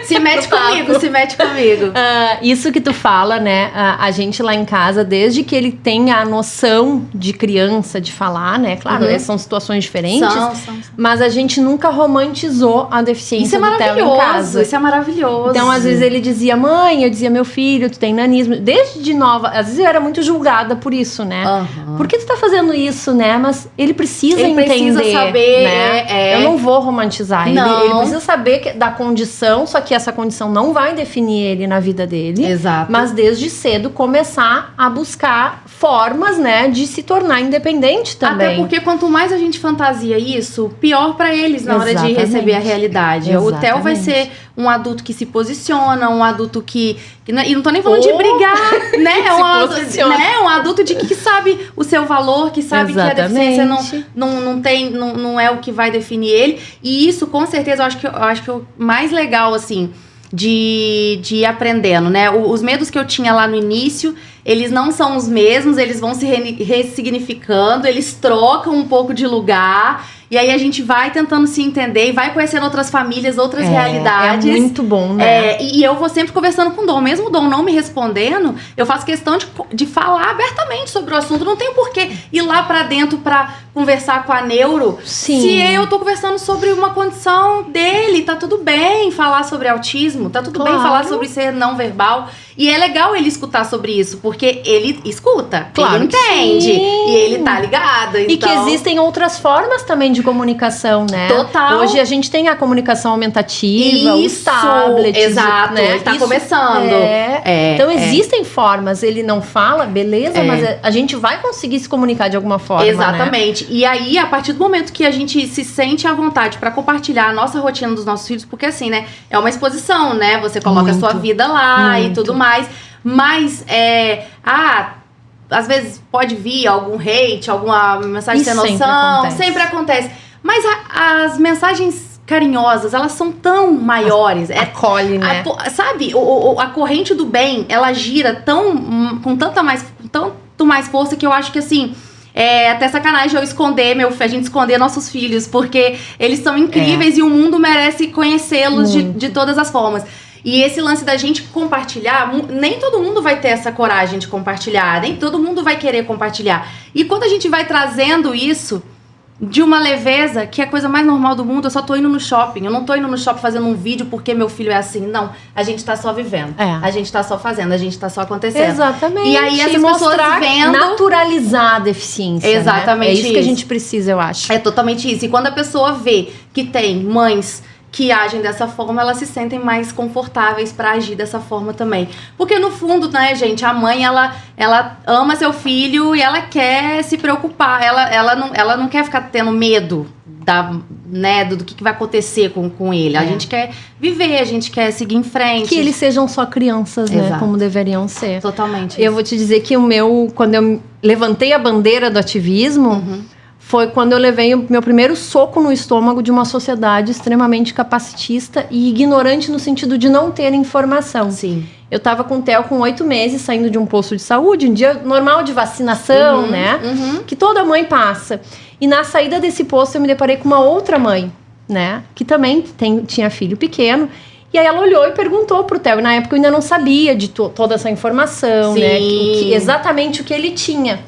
Se mete comigo. Isso que tu fala, né? A gente lá em casa, desde que ele tenha a noção de criança, de falar, né? Claro, são situações diferentes. São. Mas a gente nunca romantizou a deficiência do Theo em casa. Isso é maravilhoso. Então, às vezes ele dizia, mãe, eu dizia, meu filho, tu tem nanismo. Desde de nova, às vezes eu era muito julgada por isso, né? Por que tu tá fazendo isso, né? Mas ele precisa entender, precisa saber, né? Eu não vou romantizar. Ele precisa saber da condição, só que essa condição não vai definir ele na vida dele. Exato. Mas desde cedo começar a buscar formas, né, de se tornar independente também. Até porque quanto mais a gente fantasia isso, pior pra eles na hora de receber a realidade. Exatamente. O Theo vai ser um adulto que se posiciona, um adulto que e não tô nem falando de brigar, né? Um adulto que sabe o seu valor, que sabe que a deficiência não é o que vai definir ele. E isso, com certeza, eu acho que o mais legal, assim, de ir aprendendo, né? Os medos que eu tinha lá no início, eles não são os mesmos, eles vão se ressignificando, eles trocam um pouco de lugar. E aí a gente vai tentando se entender e vai conhecendo outras famílias, outras realidades. É muito bom, né? E eu vou sempre conversando com o Dom. Mesmo o Dom não me respondendo, eu faço questão de falar abertamente sobre o assunto. Não tenho por que ir lá pra dentro pra conversar com a neuro. Sim. Se eu tô conversando sobre uma condição dele, tá tudo bem falar sobre autismo, tá tudo bem falar sobre ser não verbal. E é legal ele escutar sobre isso, porque ele escuta, ele entende, e ele tá ligado. Então... E que existem outras formas também de comunicação, né? Total. Hoje a gente tem a comunicação aumentativa, os tablets. Exato, né? ele tá começando. Então existem formas, ele não fala, beleza, mas a gente vai conseguir se comunicar de alguma forma. Exatamente. Né? E aí, a partir do momento que a gente se sente à vontade pra compartilhar a nossa rotina dos nossos filhos, porque assim, né, é uma exposição, né? Você coloca a sua vida lá e tudo mais. Mas, às vezes pode vir algum hate, alguma mensagem sem noção. Sempre acontece. Mas as mensagens carinhosas, elas são tão maiores. Acolhe, né? Sabe, a corrente do bem, ela gira com tanto mais força que eu acho que assim... É até sacanagem a gente esconder nossos filhos, porque eles são incríveis e o mundo merece conhecê-los de todas as formas. E esse lance da gente compartilhar, nem todo mundo vai ter essa coragem de compartilhar, nem todo mundo vai querer compartilhar. E quando a gente vai trazendo isso, de uma leveza que é a coisa mais normal do mundo. Eu só tô indo no shopping. Eu não tô indo no shopping fazendo um vídeo porque meu filho é assim. Não, a gente tá só vivendo. A gente tá só fazendo, a gente tá só acontecendo. Exatamente. E aí essas pessoas vendo... naturalizar a deficiência, exatamente, né? É isso que a gente precisa, eu acho. É totalmente isso. E quando a pessoa vê que tem mães que agem dessa forma, elas se sentem mais confortáveis pra agir dessa forma também. Porque no fundo, né, gente, a mãe, ela ama seu filho e ela quer se preocupar. Ela não quer ficar tendo medo do que vai acontecer com ele. A gente quer viver, a gente quer seguir em frente. Que eles sejam só crianças, né? Exato. Como deveriam ser. Totalmente. Eu vou te dizer que quando eu levantei a bandeira do ativismo, foi quando eu levei o meu primeiro soco no estômago de uma sociedade extremamente capacitista e ignorante no sentido de não ter informação. Sim. Eu tava com o Theo com 8 meses, saindo de um posto de saúde, um dia normal de vacinação, né? Que toda mãe passa. E na saída desse posto eu me deparei com uma outra mãe, né? Que também tinha filho pequeno. E aí ela olhou e perguntou pro Theo. E na época eu ainda não sabia de toda essa informação, né? Exatamente o que ele tinha.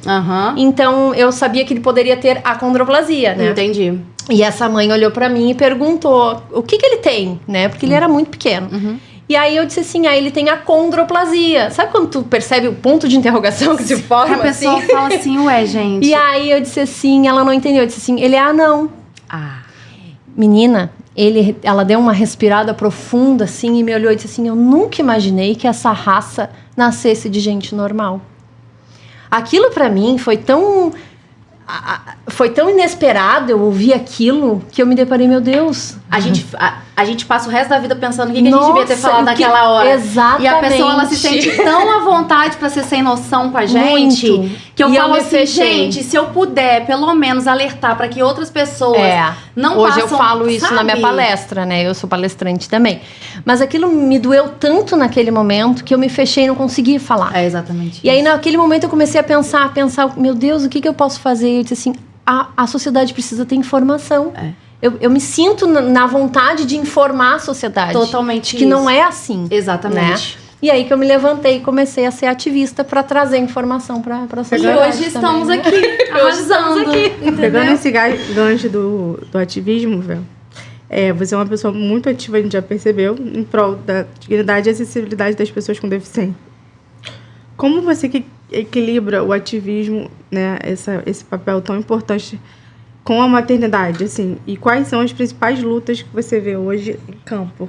Então eu sabia que ele poderia ter acondroplasia, né? Entendi. E essa mãe olhou pra mim e perguntou o que ele tem, né? Porque ele era muito pequeno. E aí eu disse assim, ele tem acondroplasia. Sabe quando tu percebe o ponto de interrogação que se forma? A pessoa fala assim, ué, gente. E aí eu disse assim, ela não entendeu. Eu disse assim, ele é anão. Menina, ela deu uma respirada profunda assim e me olhou e disse assim, eu nunca imaginei que essa raça nascesse de gente normal. Aquilo pra mim foi tão inesperado, eu ouvi aquilo, que eu me deparei, meu Deus. A gente passa o resto da vida pensando o que a gente devia ter falado naquela hora. Exatamente. E a pessoa, ela se sente tão à vontade pra ser sem noção com a gente. Muito. Que eu falo me assim, fechei. gente, se eu puder, pelo menos, alertar pra que outras pessoas não Hoje passam... eu falo isso na minha palestra, né? Eu sou palestrante também. Mas aquilo me doeu tanto naquele momento que eu me fechei e não consegui falar. É exatamente E aí, naquele momento, eu comecei a pensar, meu Deus, o que eu posso fazer? Eu disse assim, a sociedade precisa ter informação. Eu me sinto na vontade de informar a sociedade. Totalmente que isso. não é assim. Exatamente. Né? E aí que eu me levantei e comecei a ser ativista para trazer informação para a sociedade. E hoje estamos aqui, arrasando. Pegando esse gancho do ativismo, velho, você é uma pessoa muito ativa, a gente já percebeu, em prol da dignidade e acessibilidade das pessoas com deficiência. Como você que equilibra o ativismo, né, esse papel tão importante com a maternidade, assim, e quais são as principais lutas que você vê hoje em campo?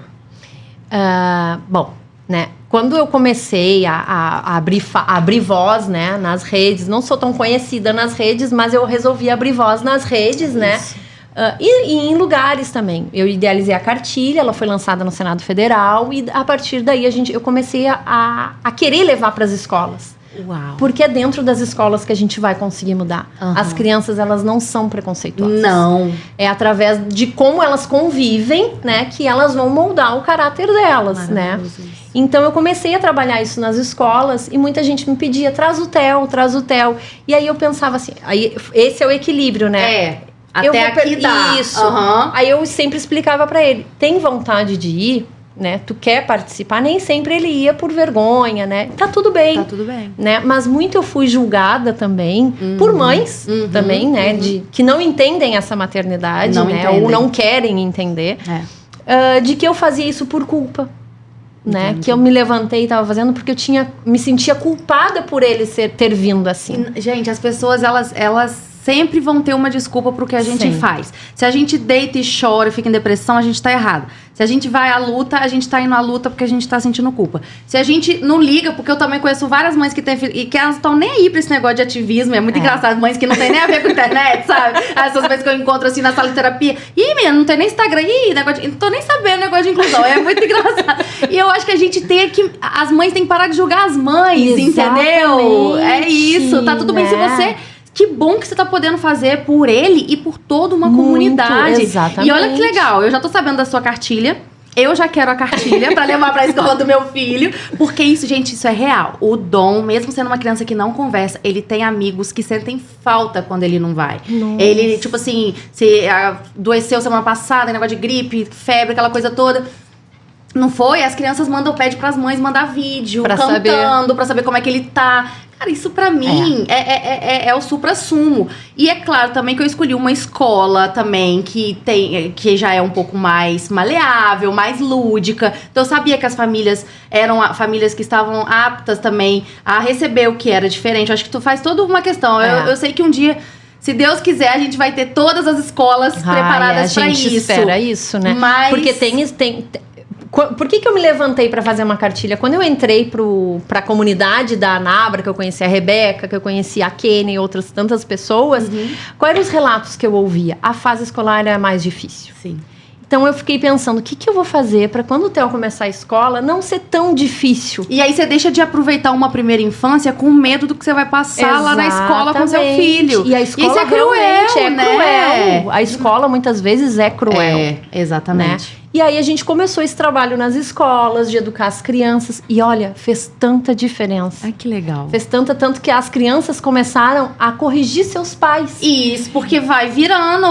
Bom, né, quando eu comecei a abrir voz, né, nas redes, não sou tão conhecida nas redes, mas eu resolvi abrir voz nas redes, né, e em lugares também. Eu idealizei a cartilha, ela foi lançada no Senado Federal e a partir daí eu comecei a querer levar para as escolas. Uau. Porque é dentro das escolas que a gente vai conseguir mudar. As crianças, elas não são preconceituosas. Não. É através de como elas convivem, né, que elas vão moldar o caráter delas, né? Então, eu comecei a trabalhar isso nas escolas e muita gente me pedia, traz o Theo. E aí eu pensava assim, esse é o equilíbrio, né? Até aqui dá. Isso. Aí eu sempre explicava pra ele, tem vontade de ir? Né? Tu quer participar? Nem sempre ele ia por vergonha, né? Tá tudo bem. Tá tudo bem. Né? Mas muito eu fui julgada também por mães também, né? Que não entendem essa maternidade, né? Ou não querem entender. De que eu fazia isso por culpa. Né? Que eu me levantei e tava fazendo porque eu me sentia culpada por ele ter vindo assim. Gente, as pessoas, elas sempre vão ter uma desculpa pro que a gente faz. Se a gente deita e chora e fica em depressão, a gente tá errado. Se a gente vai à luta, a gente tá indo à luta porque a gente tá sentindo culpa. Se a gente não liga, porque eu também conheço várias mães que têm filho e que elas estão nem aí pra esse negócio de ativismo. É muito engraçado. Mães que não tem nem a ver com a internet, sabe? Essas mães que eu encontro assim na sala de terapia. Ih, menina, não tem nem Instagram. Ih, negócio não tô nem sabendo negócio de inclusão. É muito engraçado. E eu acho que a gente tem que... As mães têm que parar de julgar as mães, entendeu? É isso. Tá tudo bem se você... Que bom que você tá podendo fazer por ele e por toda uma comunidade. Exatamente. E olha que legal, eu já tô sabendo da sua cartilha. Eu já quero a cartilha pra levar pra escola do meu filho. Porque isso, gente, isso é real. O Dom, mesmo sendo uma criança que não conversa, ele tem amigos que sentem falta quando ele não vai. Nossa. Ele, tipo assim, se adoeceu semana passada, negócio de gripe, febre, aquela coisa toda... Não foi? As crianças pedem pras mães mandar vídeo, cantando, pra saber como é que ele tá. Cara, isso pra mim é o supra-sumo. E é claro também que eu escolhi uma escola também que já é um pouco mais maleável, mais lúdica. Então eu sabia que as famílias eram famílias que estavam aptas também a receber o que era diferente. Eu acho que tu faz toda uma questão. Eu sei que um dia, se Deus quiser, a gente vai ter todas as escolas preparadas pra isso. A gente espera isso, né? Mas... Porque por que eu me levantei para fazer uma cartilha? Quando eu entrei pra comunidade da Anabra, que eu conheci a Rebeca, que eu conheci a Kenny e outras tantas pessoas, quais eram os relatos que eu ouvia? A fase escolar era mais difícil. Sim. Então eu fiquei pensando, o que eu vou fazer para quando o Theo começar a escola não ser tão difícil? E aí você deixa de aproveitar uma primeira infância com medo do que você vai passar lá na escola com seu filho. E a escola isso é cruel, né? Cruel. A escola muitas vezes é cruel. Exatamente. Né? E aí a gente começou esse trabalho nas escolas, de educar as crianças. E olha, fez tanta diferença. Ai, que legal. Fez tanto que as crianças começaram a corrigir seus pais. Isso, porque vai virando.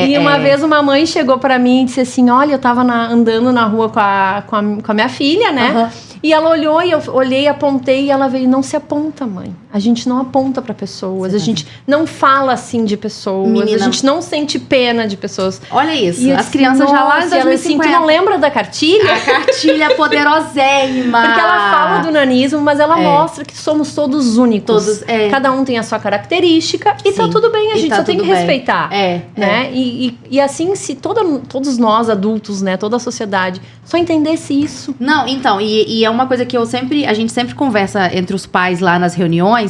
E uma vez uma mãe chegou pra mim e disse assim, olha, eu tava andando na rua com a minha filha, né? E ela olhou e eu olhei, apontei e ela veio, não se aponta, mãe. A gente não aponta pra pessoas, a gente não fala assim de pessoas, Menina, a gente não sente pena de pessoas. Olha isso, e as crianças já lá em 2050. Assim, tu não lembra da cartilha? A cartilha poderosérrima. Porque ela fala do nanismo, mas ela mostra que somos todos únicos. Cada um tem a sua característica e tá tudo bem, a gente só tem que respeitar. Né? E assim, se todos nós adultos, né, toda a sociedade, só entendesse isso. Não, então, e é uma coisa que a gente sempre conversa entre os pais lá nas reuniões,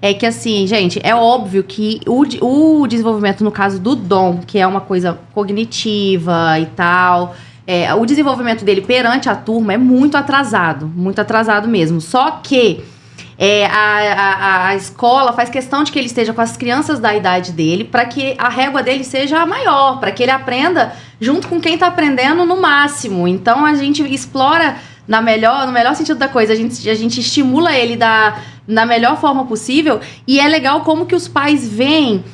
é que assim, gente, é óbvio que o desenvolvimento, no caso do Dom, que é uma coisa cognitiva e tal, o desenvolvimento dele perante a turma é muito atrasado mesmo. Só que a escola faz questão de que ele esteja com as crianças da idade dele, para que a régua dele seja maior, para que ele aprenda junto com quem está aprendendo no máximo. Então a gente explora no melhor sentido da coisa, a gente estimula ele da melhor forma possível, e é legal como que os pais veem.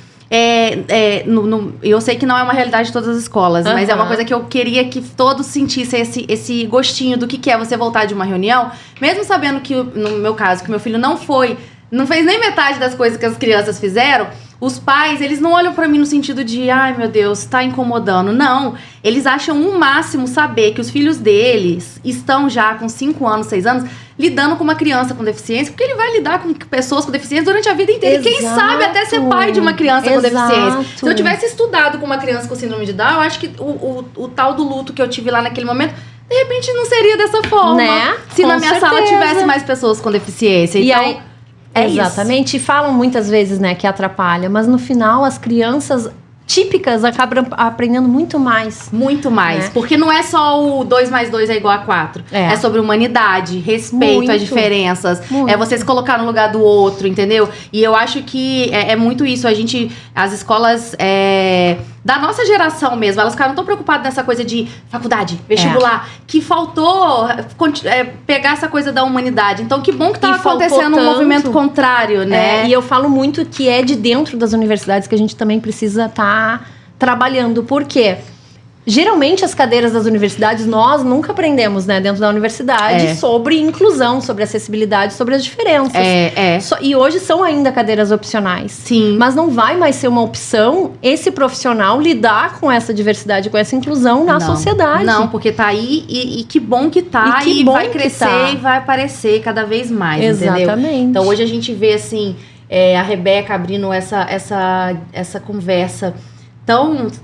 Eu sei que não é uma realidade de todas as escolas, mas é uma coisa que eu queria que todos sentissem esse gostinho do que é você voltar de uma reunião, mesmo sabendo que, no meu caso, que meu filho não fez nem metade das coisas que as crianças fizeram. Os pais, eles não olham pra mim no sentido de, ai meu Deus, tá incomodando. Não, eles acham o máximo saber que os filhos deles estão já com 5 anos, 6 anos, lidando com uma criança com deficiência, porque ele vai lidar com pessoas com deficiência durante a vida inteira. Exato. E quem sabe até ser pai de uma criança com deficiência. Se eu tivesse estudado com uma criança com síndrome de Down, eu acho que o tal do luto que eu tive lá naquele momento, de repente não seria dessa forma. Né? Se na minha sala tivesse mais pessoas com deficiência. E então, aí, exatamente, e falam muitas vezes, né, que atrapalha, mas no final as crianças típicas acabam aprendendo muito mais. Muito mais, né? Porque não é só o 2 mais 2 é igual a 4. É sobre humanidade, respeito às diferenças. É você se colocar no lugar do outro, entendeu? E eu acho que é muito isso. As escolas da nossa geração mesmo, elas ficaram tão preocupadas nessa coisa de faculdade, vestibular, que faltou pegar essa coisa da humanidade. Então, que bom que tá acontecendo um movimento contrário, né? E eu falo muito que é de dentro das universidades que a gente também precisa estar trabalhando. Por quê? Geralmente as cadeiras das universidades, nós nunca aprendemos, né, dentro da universidade, sobre inclusão, sobre acessibilidade, sobre as diferenças. E hoje são ainda cadeiras opcionais. Sim. Mas não vai mais ser uma opção esse profissional lidar com essa diversidade, com essa inclusão na sociedade. Não, porque tá aí e que bom que tá. E vai crescer e vai aparecer cada vez mais, exatamente. Entendeu? Então hoje a gente vê assim, a Rebeca abrindo essa conversa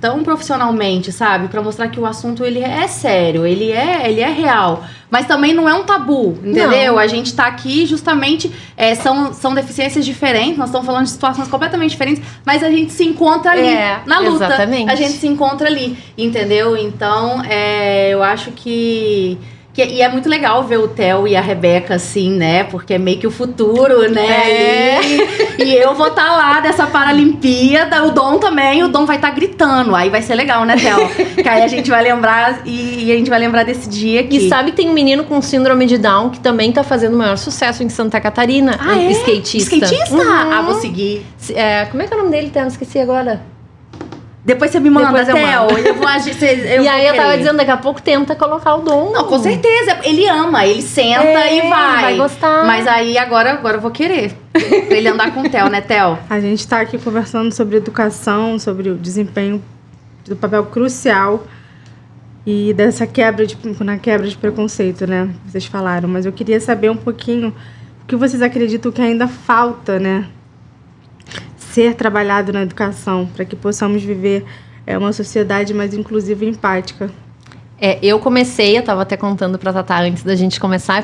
tão profissionalmente, sabe? Pra mostrar que o assunto, ele é sério, ele é real. Mas também não é um tabu, entendeu? Não. A gente tá aqui justamente, são deficiências diferentes, nós estamos falando de situações completamente diferentes, mas a gente se encontra ali, na luta. Exatamente. A gente se encontra ali, entendeu? Então, eu acho que... E é muito legal ver o Theo e a Rebeca assim, né? Porque é meio que o futuro, né? E eu vou estar lá dessa Paralimpíada, o Dom também, o Dom vai estar gritando. Aí vai ser legal, né, Theo? Que aí a gente vai lembrar, e a gente vai lembrar desse dia aqui. E sabe, tem um menino com síndrome de Down que também tá fazendo o maior sucesso em Santa Catarina. Skatista. Skatista? Vou seguir. Como é que é o nome dele, Theo? Esqueci agora. Depois você me manda, Depois eu Theo. mando. Eu vou agir. E aí eu tava dizendo, daqui a pouco tenta colocar o Dom. Não, com certeza. Ele ama, ele senta e vai. Vai gostar. Mas aí agora eu vou querer. Pra ele andar com o Theo, né, Theo? A gente está aqui conversando sobre educação, sobre o desempenho do papel crucial e dessa quebra de preconceito, né? Vocês falaram, mas eu queria saber um pouquinho o que vocês acreditam que ainda falta, né? Ser trabalhado na educação para que possamos viver uma sociedade mais inclusiva e empática. Eu estava até contando pra Tatá antes da gente começar,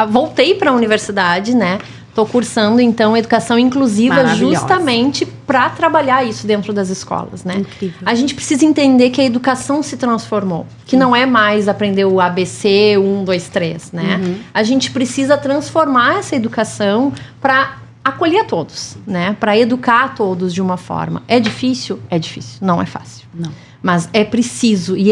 voltei para a universidade, né? Tô cursando, então, educação inclusiva justamente para trabalhar isso dentro das escolas, né? Incrível. A gente precisa entender que a educação se transformou, que não é mais aprender o ABC, 1, 2, 3, né? Uhum. A gente precisa transformar essa educação para acolher a todos, né? Para educar a todos de uma forma. É difícil? É difícil. Não é fácil. Não. Mas é preciso. E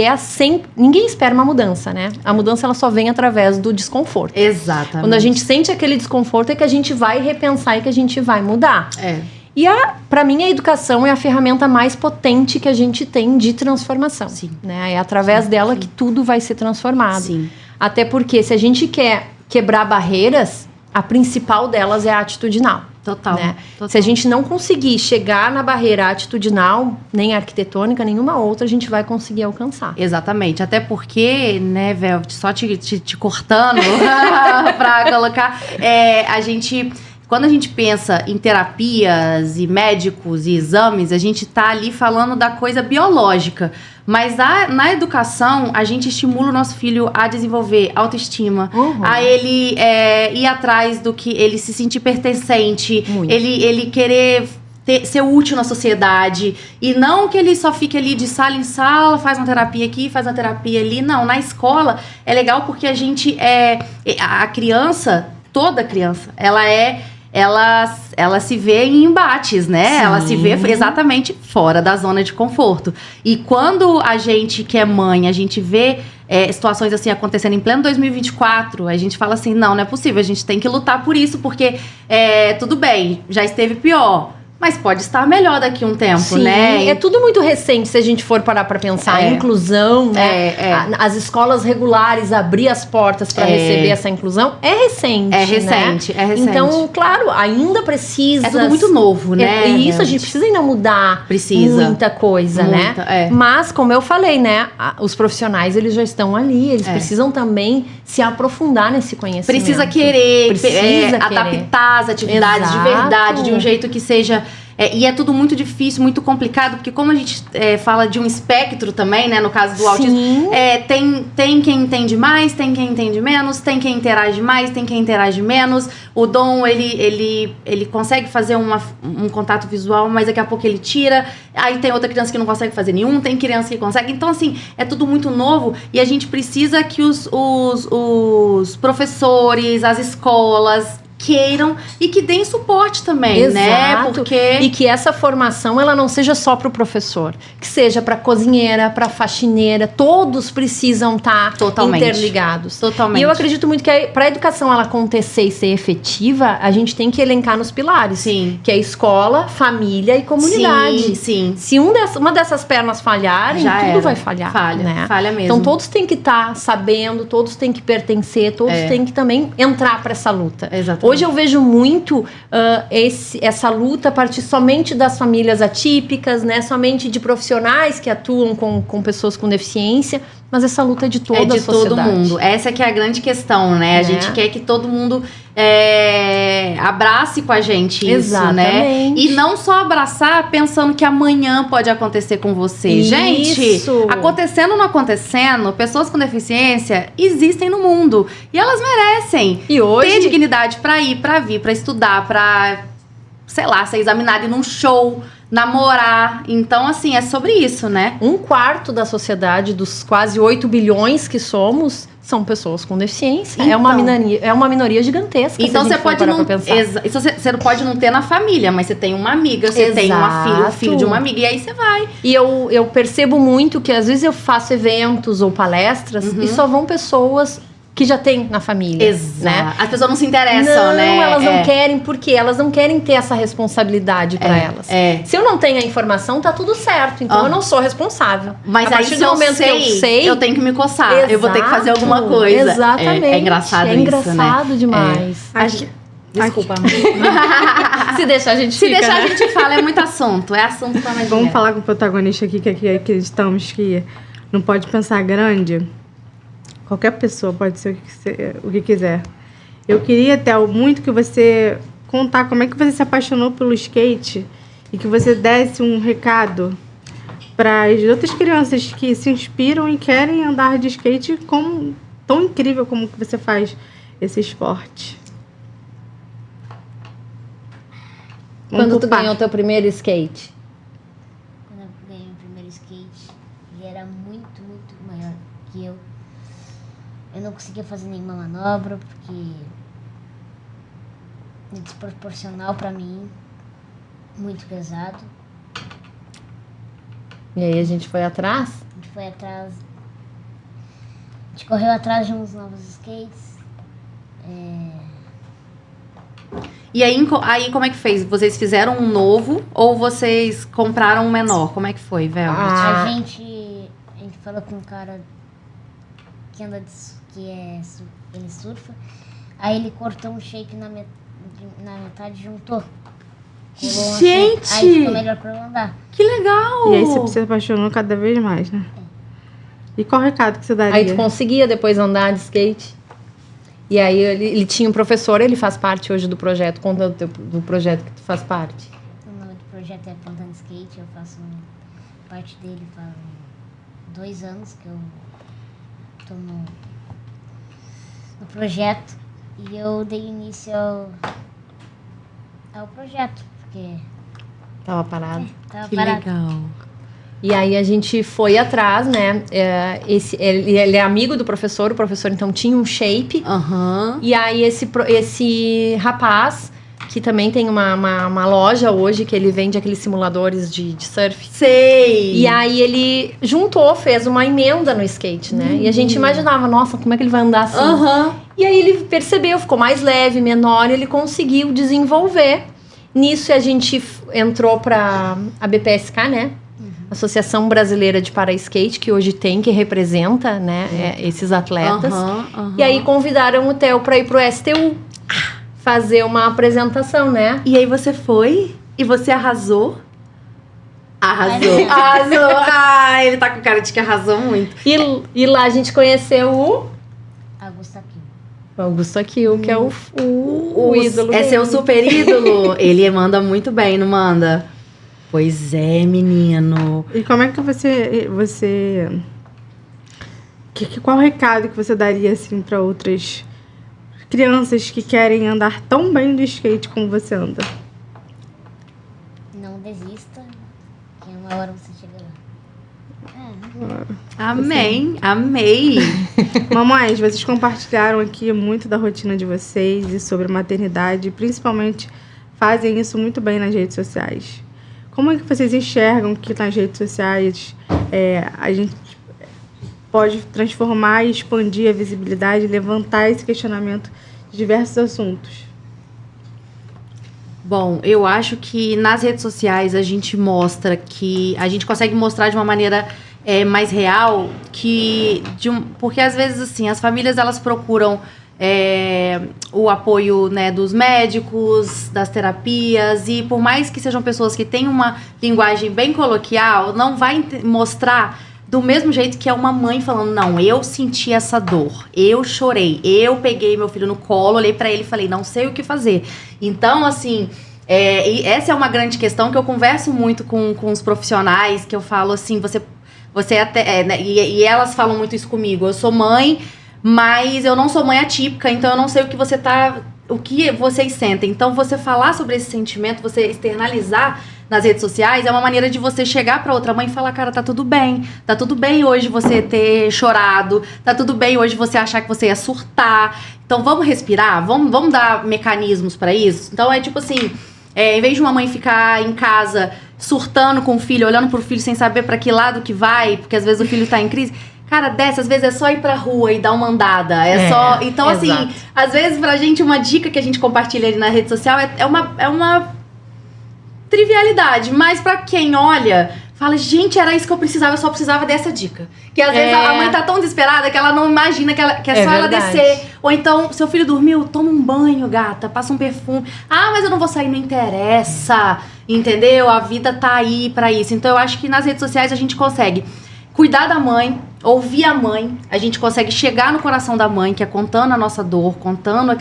ninguém espera uma mudança, né? A mudança ela só vem através do desconforto. Exatamente. Quando a gente sente aquele desconforto é que a gente vai repensar e que a gente vai mudar. E para mim a educação é a ferramenta mais potente que a gente tem de transformação. Sim. Né? É através dela que tudo vai ser transformado. Sim. Até porque se a gente quer quebrar barreiras, a principal delas é a atitudinal. Total, né? total. Se a gente não conseguir chegar na barreira atitudinal, nem arquitetônica, nenhuma outra, a gente vai conseguir alcançar. Exatamente. Até porque, né, Velvet, só te cortando pra colocar, quando a gente pensa em terapias e médicos e exames, a gente tá ali falando da coisa biológica. Mas na educação, a gente estimula o nosso filho a desenvolver autoestima, a ele ir atrás do que ele se sentir pertencente, ele querer ser útil na sociedade. E não que ele só fique ali de sala em sala, faz uma terapia aqui, faz uma terapia ali. Não, na escola é legal porque a criança, toda criança, ela se vê em embates, né? Sim. Ela se vê exatamente fora da zona de conforto. E quando a gente que é mãe, a gente vê situações assim acontecendo em pleno 2024, a gente fala assim, não é possível, a gente tem que lutar por isso, porque tudo bem, já esteve pior. Mas pode estar melhor daqui a um tempo, Sim, né? É tudo muito recente se a gente for parar para pensar. A inclusão, né? As escolas regulares abrir as portas para receber essa inclusão é recente. É recente. Então, claro, ainda precisa. É tudo muito novo, né? E isso a gente precisa ainda mudar muita coisa, né? Mas, como eu falei, né? Os profissionais, eles já estão ali, eles precisam também se aprofundar nesse conhecimento. Precisa querer adaptar as atividades de verdade, de um jeito que seja... e é tudo muito difícil, muito complicado, porque como a gente fala de um espectro também, né, no caso do autismo, tem quem entende mais, tem quem entende menos, tem quem interage mais, tem quem interage menos. O Dom, ele consegue fazer um contato visual, mas daqui a pouco ele tira. Aí tem outra criança que não consegue fazer nenhum, tem criança que consegue. Então, assim, é tudo muito novo e a gente precisa que os professores, as escolas queiram e que deem suporte também, né? Porque... E que essa formação, ela não seja só para o professor, que seja para cozinheira, para faxineira, todos precisam estar interligados. Totalmente. E eu acredito muito que para a educação ela acontecer e ser efetiva, a gente tem que elencar nos pilares. Sim. Que é escola, família e comunidade. Sim. Se uma dessas pernas falharem, tudo vai falhar. Falha mesmo. Então todos têm que estar sabendo, todos têm que pertencer, todos têm que também entrar para essa luta. Exatamente. Hoje eu vejo muito essa luta a partir somente das famílias atípicas, né? Somente de profissionais que atuam com pessoas com deficiência, mas essa luta é de toda a sociedade. Todo mundo. Essa que é a grande questão, né? A gente quer que todo mundo abrace com a gente isso, né? E não só abraçar pensando que amanhã pode acontecer com você. Isso. Gente, acontecendo ou não acontecendo, pessoas com deficiência existem no mundo. E elas merecem ter dignidade pra ir, pra vir, pra estudar, pra, sei lá, ser examinada, ir num show, namorar. Então, assim, é sobre isso, né? 1/4 da sociedade, dos quase 8 bilhões que somos, são pessoas com deficiência. Então, é uma minoria gigantesca. Então você pode não... Você não pode não ter na família, mas você tem uma amiga, você tem um filho de uma amiga, e aí você vai. E eu percebo muito que às vezes eu faço eventos ou palestras e só vão pessoas que já tem na família. Exato. Né? As pessoas não se interessam, Não, né? elas não querem, porque elas não querem ter essa responsabilidade pra elas. Se eu não tenho a informação, tá tudo certo. Então eu não sou responsável. Mas a aí partir se do momento que eu sei, eu tenho que me coçar. Eu vou ter que fazer alguma Exato, coisa. Exatamente. É engraçado isso, né? É engraçado demais. Desculpa. Se deixar a gente Se fica, deixar né? a gente fala, é muito assunto. É assunto pra mais Vamos falar com o protagonista aqui, que aqui acreditamos que não pode pensar grande. Qualquer pessoa pode ser o que quiser. Eu queria, Theo, muito que você contar como é que você se apaixonou pelo skate e que você desse um recado para as outras crianças que se inspiram e querem andar de skate como, tão incrível como que você faz esse esporte. Quando tu ganhou teu primeiro skate? Quando eu ganhei o primeiro skate, ele era muito, muito maior que eu. Eu não conseguia fazer nenhuma manobra porque é desproporcional pra mim, muito pesado. E aí a gente foi atrás? A gente foi atrás, a gente correu atrás de uns novos skates. E aí como é que fez? Vocês fizeram um novo ou vocês compraram um menor? Como é que foi, Velvet? A gente falou com um cara que anda ele surfa. Aí ele cortou um shape na metade e juntou. Colou Gente! Aí ficou melhor pra eu andar. Que legal! E aí você se apaixonou cada vez mais, né? E qual o recado que você daria? Aí tu conseguia depois andar de skate? E aí ele tinha um professor, ele faz parte hoje do projeto. Conta do projeto que tu faz parte. O nome do projeto é Plantando Skate. Eu faço parte dele faz 2 anos que eu tô no projeto. E eu dei início ao projeto, porque Tava parado. tava Que parado. legal. E aí a gente foi atrás, né? Ele é amigo do professor, o professor então tinha um shape. Aham. E aí esse rapaz, que também tem uma loja hoje, que ele vende aqueles simuladores de surf. Sei! E aí ele fez uma emenda no skate, né? E a gente imaginava, nossa, como é que ele vai andar assim? Aham. E aí ele percebeu, ficou mais leve, menor, e ele conseguiu desenvolver. Nisso a gente entrou para a BPSK, né? Associação Brasileira de Para-Skate, que hoje tem, que representa, né, esses atletas. E aí convidaram o Theo para ir pro STU fazer uma apresentação, né? E aí você foi e você arrasou? Arrasou. Arrasou. Ah, ele tá com cara de que arrasou muito. E lá a gente conheceu o Augusto Aquino. Augusto Aquil, que é o ídolo É dele. seu super ídolo. Ele manda muito bem, não manda? Pois é, menino. E como é que qual o recado que você daria assim para outras crianças que querem andar tão bem de skate como você anda? Não desista, que uma hora você chega lá. Amém. Amei. Mamães, vocês compartilharam aqui muito da rotina de vocês e sobre maternidade, e principalmente fazem isso muito bem nas redes sociais. Como é que vocês enxergam que nas redes sociais a gente pode transformar e expandir a visibilidade, levantar esse questionamento de diversos assuntos? Bom, eu acho que nas redes sociais a gente consegue mostrar de uma maneira mais real porque às vezes assim as famílias elas procuram o apoio, né, dos médicos, das terapias, e por mais que sejam pessoas que têm uma linguagem bem coloquial, não vai mostrar do mesmo jeito que é uma mãe falando, não, eu senti essa dor, eu chorei, eu peguei meu filho no colo, olhei pra ele e falei, não sei o que fazer. Então, assim, e essa é uma grande questão que eu converso muito com os profissionais, que eu falo assim, você até, né, e elas falam muito isso comigo, eu sou mãe, mas eu não sou mãe atípica, então eu não sei o que vocês sentem. Então, você falar sobre esse sentimento, você externalizar nas redes sociais, é uma maneira de você chegar pra outra mãe e falar, cara, tá tudo bem hoje você ter chorado, tá tudo bem hoje você achar que você ia surtar. Então, vamos respirar, vamos dar mecanismos pra isso. Então, é tipo assim, em vez de uma mãe ficar em casa surtando com o filho, olhando pro filho sem saber pra que lado que vai, porque às vezes o filho tá em crise, Cara, às vezes é só ir pra rua e dar uma andada. Só. Então, assim, exato. às vezes pra gente, uma dica que a gente compartilha ali na rede social é uma trivialidade. Mas pra quem olha, fala, gente, era isso que eu precisava, eu só precisava dessa dica. Que às vezes a mãe tá tão desesperada que ela não imagina que é só ela verdade. descer. Ou então, seu filho dormiu, toma um banho, gata, passa um perfume. Ah, mas eu não vou sair, não interessa. Entendeu? A vida tá aí pra isso. Então, eu acho que nas redes sociais a gente consegue cuidar da mãe, ouvir a mãe, a gente consegue chegar no coração da mãe, que é contando a nossa dor, contando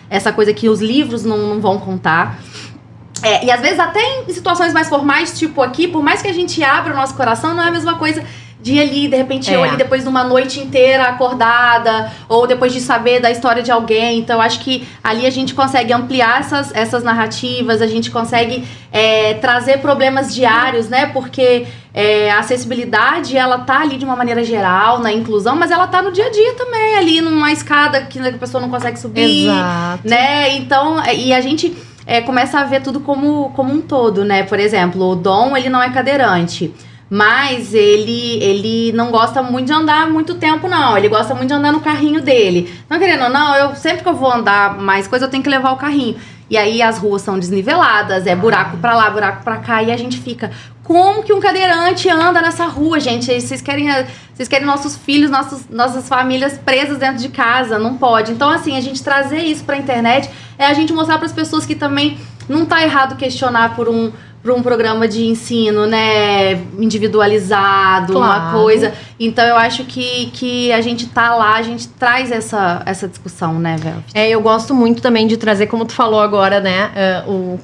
essa coisa que os livros não vão contar. E às vezes até em situações mais formais, tipo aqui, por mais que a gente abra o nosso coração, não é a mesma coisa de ir ali, de repente eu ali depois de uma noite inteira acordada, ou depois de saber da história de alguém. Então, eu acho que ali a gente consegue ampliar essas narrativas, a gente consegue trazer problemas diários, né? Porque a acessibilidade, ela tá ali de uma maneira geral, na inclusão, mas ela tá no dia a dia também, ali numa escada que a pessoa não consegue subir. Exato. Né? Então, e a gente começa a ver tudo como um todo, né? Por exemplo, o Dom, ele não é cadeirante. Mas ele não gosta muito de andar muito tempo, não. Ele gosta muito de andar no carrinho dele. Não querendo ou não, sempre que eu vou andar mais coisa, eu tenho que levar o carrinho. E aí as ruas são desniveladas, é buraco pra lá, buraco pra cá. E a gente fica, como que um cadeirante anda nessa rua, gente? Vocês querem nossos filhos, nossas famílias presas dentro de casa? Não pode. Então, assim, a gente trazer isso pra internet é a gente mostrar pras pessoas que também não tá errado questionar por um programa de ensino, né, individualizado, uma coisa. Então, eu acho que a gente tá lá, a gente traz essa discussão, né, Velvet? Eu gosto muito também de trazer, como tu falou agora, né,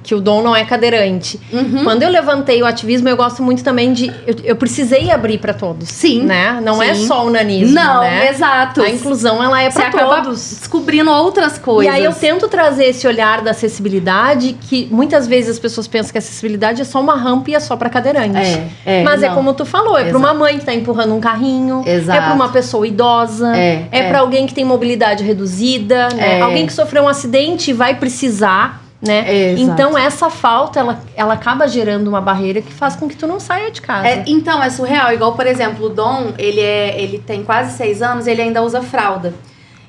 que o Dom não é cadeirante. Uhum. Quando eu levantei o ativismo, eu gosto muito também de... Eu precisei abrir pra todos. Sim. Né? Não Sim. é só o nanismo, Não, né? exato. A inclusão, ela é Você pra acaba todos. descobrindo outras coisas. E aí eu tento trazer esse olhar da acessibilidade, que muitas vezes as pessoas pensam que a acessibilidade é só uma rampa e é só pra cadeirante. Mas não. é como tu falou, é pra uma mãe que tá empurrando um carrinho, Exato. é pra uma pessoa idosa, pra alguém que tem mobilidade reduzida, né? Alguém que sofreu um acidente e vai precisar, né? Então essa falta, ela acaba gerando uma barreira que faz com que tu não saia de casa. Então, é surreal. Igual, por exemplo, o Dom, ele tem quase 6 anos, ele ainda usa fralda.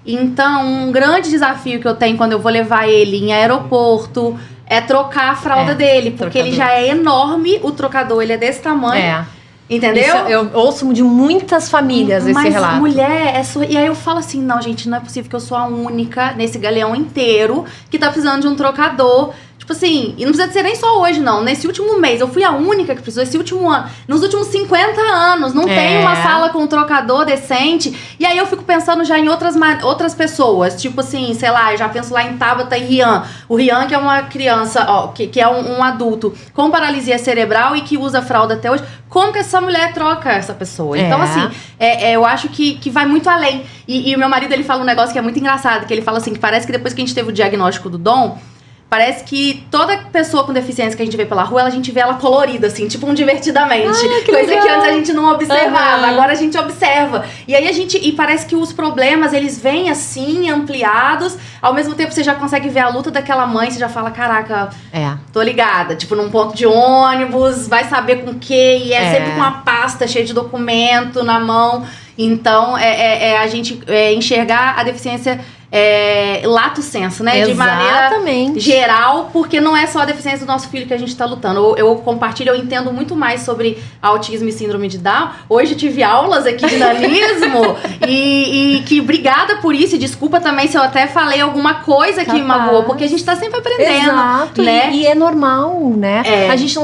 Então, um grande desafio que eu tenho quando eu vou levar ele em aeroporto é trocar a fralda dele. Porque ele já é enorme, o trocador, ele é desse tamanho. Entendeu? Isso, eu ouço de muitas famílias esse relato. Mas mulher, e aí eu falo assim, não, gente, não é possível que eu sou a única nesse galeão inteiro que tá precisando de um trocador. Tipo assim, e não precisa ser nem só hoje, não. Nesse último mês, eu fui a única que precisou, esse último ano. Nos últimos 50 anos, não tem uma sala com um trocador decente. E aí eu fico pensando já em outras pessoas. Tipo assim, sei lá, eu já penso lá em Tabata e Rian. O Rian, que é uma criança, que é um adulto com paralisia cerebral e que usa fralda até hoje. Como que essa mulher troca essa pessoa? Então, assim, eu acho que vai muito além. E o meu marido, ele fala um negócio que é muito engraçado, que ele fala assim, que parece que depois que a gente teve o diagnóstico do Dom, parece que toda pessoa com deficiência que a gente vê pela rua, a gente vê ela colorida, assim, tipo um divertidamente. Coisa que antes a gente não observava, agora a gente observa. E aí e parece que os problemas, eles vêm assim, ampliados. Ao mesmo tempo, você já consegue ver a luta daquela mãe, você já fala, caraca, tô ligada. Tipo, num ponto de ônibus, vai saber com o quê, e sempre com uma pasta cheia de documento na mão. Então, a gente enxergar a deficiência lato senso, né? Exatamente. De maneira geral, porque não é só a deficiência do nosso filho que a gente tá lutando. Eu compartilho, eu entendo muito mais sobre autismo e síndrome de Down. Hoje eu tive aulas aqui de nanismo e que obrigada por isso, e desculpa também se eu até falei alguma coisa que me magoou, porque a gente tá sempre aprendendo. Exato, né? E é normal, né? A gente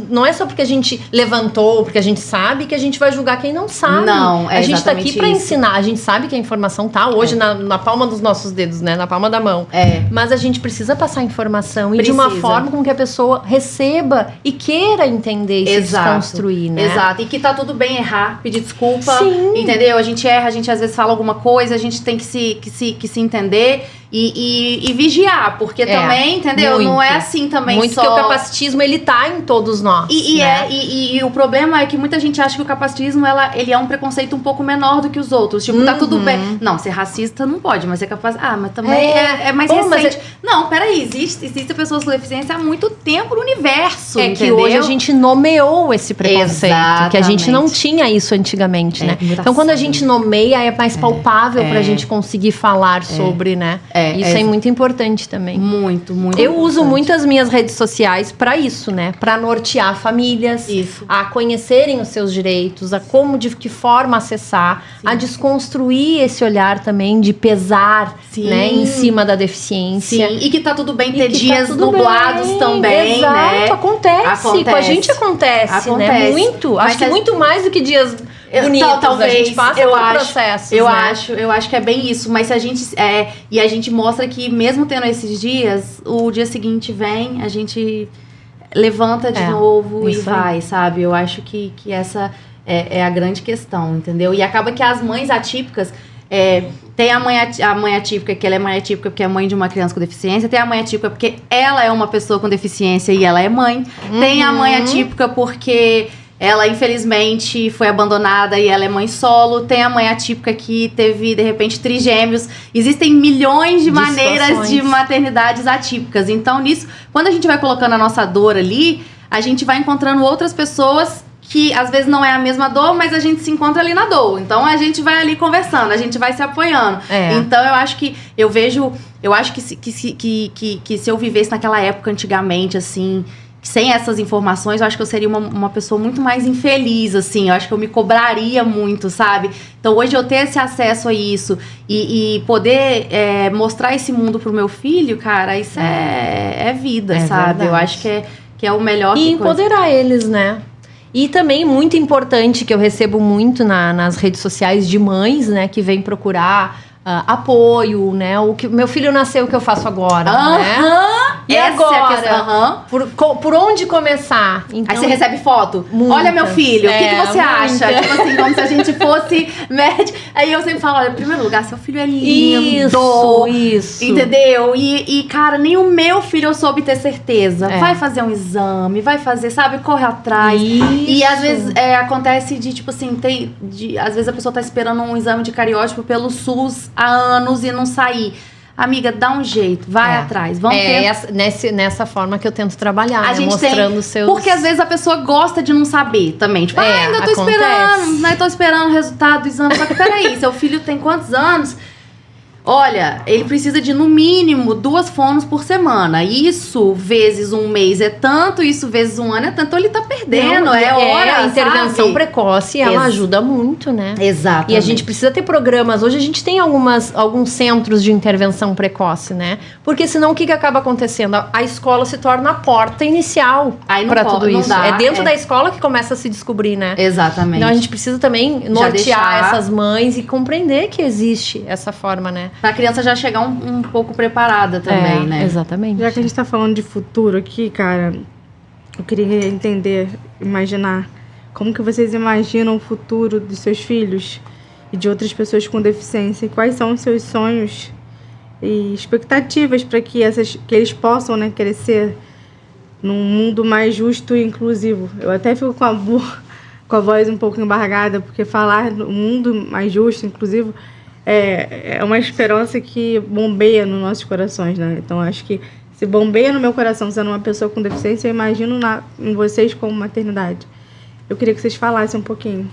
não é só porque a gente levantou, porque a gente sabe, que a gente vai julgar quem não sabe. Não, a gente tá aqui pra isso. ensinar, a gente sabe que a informação tá hoje na palma dos nossos dedos, né? Na palma da mão. Mas a gente precisa passar informação e de uma forma com que a pessoa receba e queira entender e se desconstruir, né? Exato. E que tá tudo bem errar, pedir desculpa. Sim. Entendeu? A gente erra, a gente às vezes fala alguma coisa, a gente tem que se entender e vigiar, porque também, entendeu? Muito. Não é assim também muito só. Porque o capacitismo, ele tá em todos nós. E o problema é que muita gente acha que o capacitismo, ele é um preconceito um pouco menor do que os outros. Tipo, tá tudo bem. Não, ser racista não pode, mas ser fala assim, mas também é mais recente. Não, peraí, existem pessoas com deficiência há muito tempo no universo, que entendeu? hoje a gente nomeou esse preconceito, Exatamente. que a gente não tinha isso antigamente, né? Então, quando a gente nomeia, é mais palpável pra gente conseguir falar sobre, né? Isso é muito importante também. Muito, muito Eu importante. uso muito as minhas redes sociais pra isso, né? Pra nortear famílias, a conhecerem os seus direitos, a de que forma acessar, a desconstruir esse olhar também de pesar, né, em cima da deficiência. Sim, e que tá tudo bem ter dias nublados também, exato, né? Acontece. Com a gente acontece, né? Muito. Acho que muito mais do que dias bonitos. Talvez, a gente passa por processos, eu né? acho que é bem isso. Mas se a gente... e a gente mostra que mesmo tendo esses dias, o dia seguinte vem, a gente levanta de novo e vai, sabe? Eu acho que essa é a grande questão, entendeu? E acaba que as mães atípicas... tem a mãe atípica, que ela é mãe atípica porque é mãe de uma criança com deficiência. Tem a mãe atípica porque ela é uma pessoa com deficiência e ela é mãe. Tem a mãe atípica porque ela, infelizmente, foi abandonada e ela é mãe solo. Tem a mãe atípica que teve, de repente, trigêmeos. Existem milhões de maneiras de maternidades atípicas. Então, nisso, quando a gente vai colocando a nossa dor ali, a gente vai encontrando outras pessoas que às vezes não é a mesma dor, mas a gente se encontra ali na dor. Então a gente vai ali conversando, a gente vai se apoiando. Então eu acho que se eu vivesse naquela época antigamente, assim, sem essas informações, eu acho que eu seria uma pessoa muito mais infeliz, assim. Eu acho que eu me cobraria muito, sabe? Então hoje eu ter esse acesso a isso e poder mostrar esse mundo pro meu filho, cara, isso é vida, sabe? Verdade. Eu acho que é o melhor. E empoderar eles, né? E também muito importante, que eu recebo muito nas redes sociais de mães, né, que vêm procurar apoio, né? O que meu filho nasceu, o que eu faço agora, né? E agora? Por onde começar? Então, aí você recebe foto. Olha meu filho, o que você acha? Tipo assim, como se a gente fosse médico. Aí eu sempre falo, olha, em primeiro lugar, seu filho é lindo. Isso. Entendeu? E cara, nem o meu filho eu soube ter certeza. Vai fazer um exame, vai fazer, sabe? Corre atrás. E às vezes acontece de, tipo assim, às vezes a pessoa tá esperando um exame de cariótipo pelo SUS há anos e não sair. Amiga, dá um jeito, vai atrás. Vamos nessa forma que eu tento trabalhar, a gente mostrando tem, seus... Porque às vezes a pessoa gosta de não saber também. Tipo, ainda tô esperando o resultado do exame. Só que peraí, seu filho tem quantos anos? Olha, ele precisa de, no mínimo, 2 fonos por semana. Isso vezes um mês é tanto, isso vezes um ano é tanto. Então ele tá perdendo, hora, a intervenção sabe? precoce, ela ajuda muito, né? Exatamente. E a gente precisa ter programas. Hoje a gente tem alguns centros de intervenção precoce, né? Porque senão o que acaba acontecendo? A escola se torna a porta inicial para tudo isso. É dentro da escola que começa a se descobrir, né? Exatamente. Então a gente precisa também nortear essas mães e compreender que existe essa forma, né? Pra criança já chegar um pouco preparada também, né? Exatamente. Já que a gente tá falando de futuro aqui, cara, eu queria entender, imaginar, como que vocês imaginam o futuro dos seus filhos e de outras pessoas com deficiência? E quais são os seus sonhos e expectativas para que eles possam, né, crescer num mundo mais justo e inclusivo? Eu até fico com a voz um pouco embargada, porque falar no mundo mais justo e inclusivo é uma esperança que bombeia nos nossos corações, né? Então, acho que se bombeia no meu coração sendo uma pessoa com deficiência, eu imagino em vocês como maternidade. Eu queria que vocês falassem um pouquinho.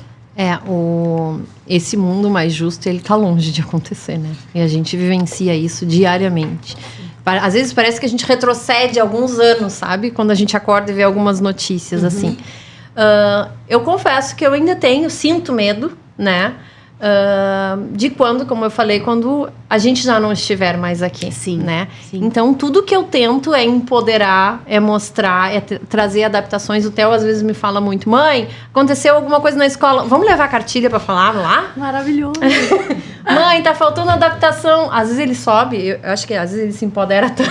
Esse mundo mais justo, ele tá longe de acontecer, né? E a gente vivencia isso diariamente. Às vezes parece que a gente retrocede alguns anos, sabe? Quando a gente acorda e vê algumas notícias, assim. Eu confesso que eu ainda sinto medo, né? De quando, como eu falei, quando a gente já não estiver mais aqui, né? Sim. Então, tudo que eu tento é empoderar, é mostrar, é trazer adaptações. O Theo, às vezes, me fala muito, mãe, aconteceu alguma coisa na escola, vamos levar a cartilha pra falar lá? Maravilhoso. Mãe, tá faltando adaptação. Às vezes ele sobe, eu acho que às vezes ele se empodera tanto,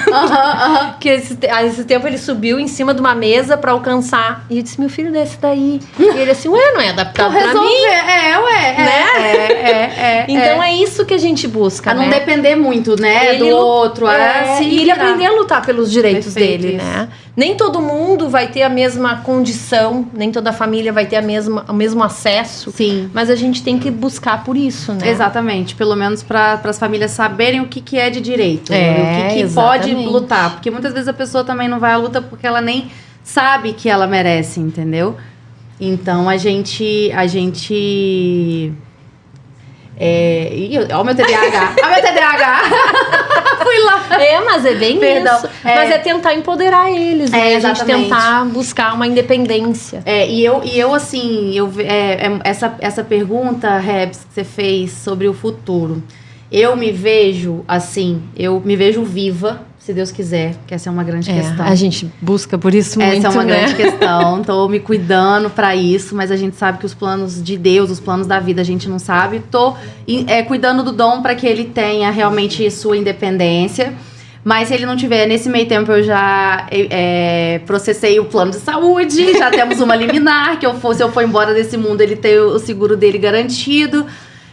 que esse tempo ele subiu em cima de uma mesa pra alcançar. E eu disse, meu filho, desce daí. E ele assim, não é adaptado pra mim? Né? Então é isso que a gente busca, não depender muito, né, do outro. E ele aprender a lutar pelos direitos dele, né? Nem todo mundo vai ter a mesma condição, nem toda família vai ter o mesmo acesso. Sim. Mas a gente tem que buscar por isso, né? Exatamente. exatamente. Pelo menos para as famílias saberem o que é de direito. É, o que pode exatamente. lutar. Porque muitas vezes a pessoa também não vai à luta porque ela nem sabe que ela merece, entendeu? Então, a gente... Olha o meu TDAH. Olha o meu TDAH. Fui lá. Mas é bem Perdão. isso. Mas é tentar empoderar eles, né? A gente exatamente. tentar buscar uma independência. Essa pergunta, Rebs, que você fez sobre o futuro. Eu me vejo viva, se Deus quiser, que essa é uma grande questão. A gente busca por isso muito, Essa é uma né? grande questão. Tô me cuidando pra isso, mas a gente sabe que os planos de Deus, os planos da vida, a gente não sabe. Tô cuidando do Dom para que ele tenha realmente sua independência. Mas se ele não tiver, nesse meio tempo eu já processei o plano de saúde, já temos uma liminar, se eu for embora desse mundo, ele tem o seguro dele garantido.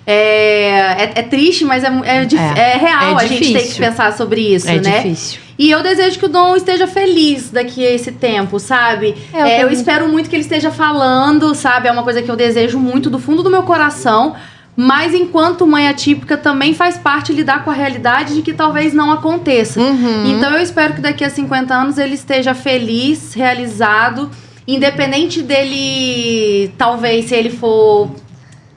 É triste, mas é real. A gente tem que pensar sobre isso, né? É difícil. E eu desejo que o Dom esteja feliz daqui a esse tempo, sabe? Eu espero muito que ele esteja falando, sabe? É uma coisa que eu desejo muito do fundo do meu coração. Mas enquanto mãe atípica também faz parte lidar com a realidade de que talvez não aconteça. Então eu espero que daqui a 50 anos ele esteja feliz, realizado, independente dele, talvez se ele for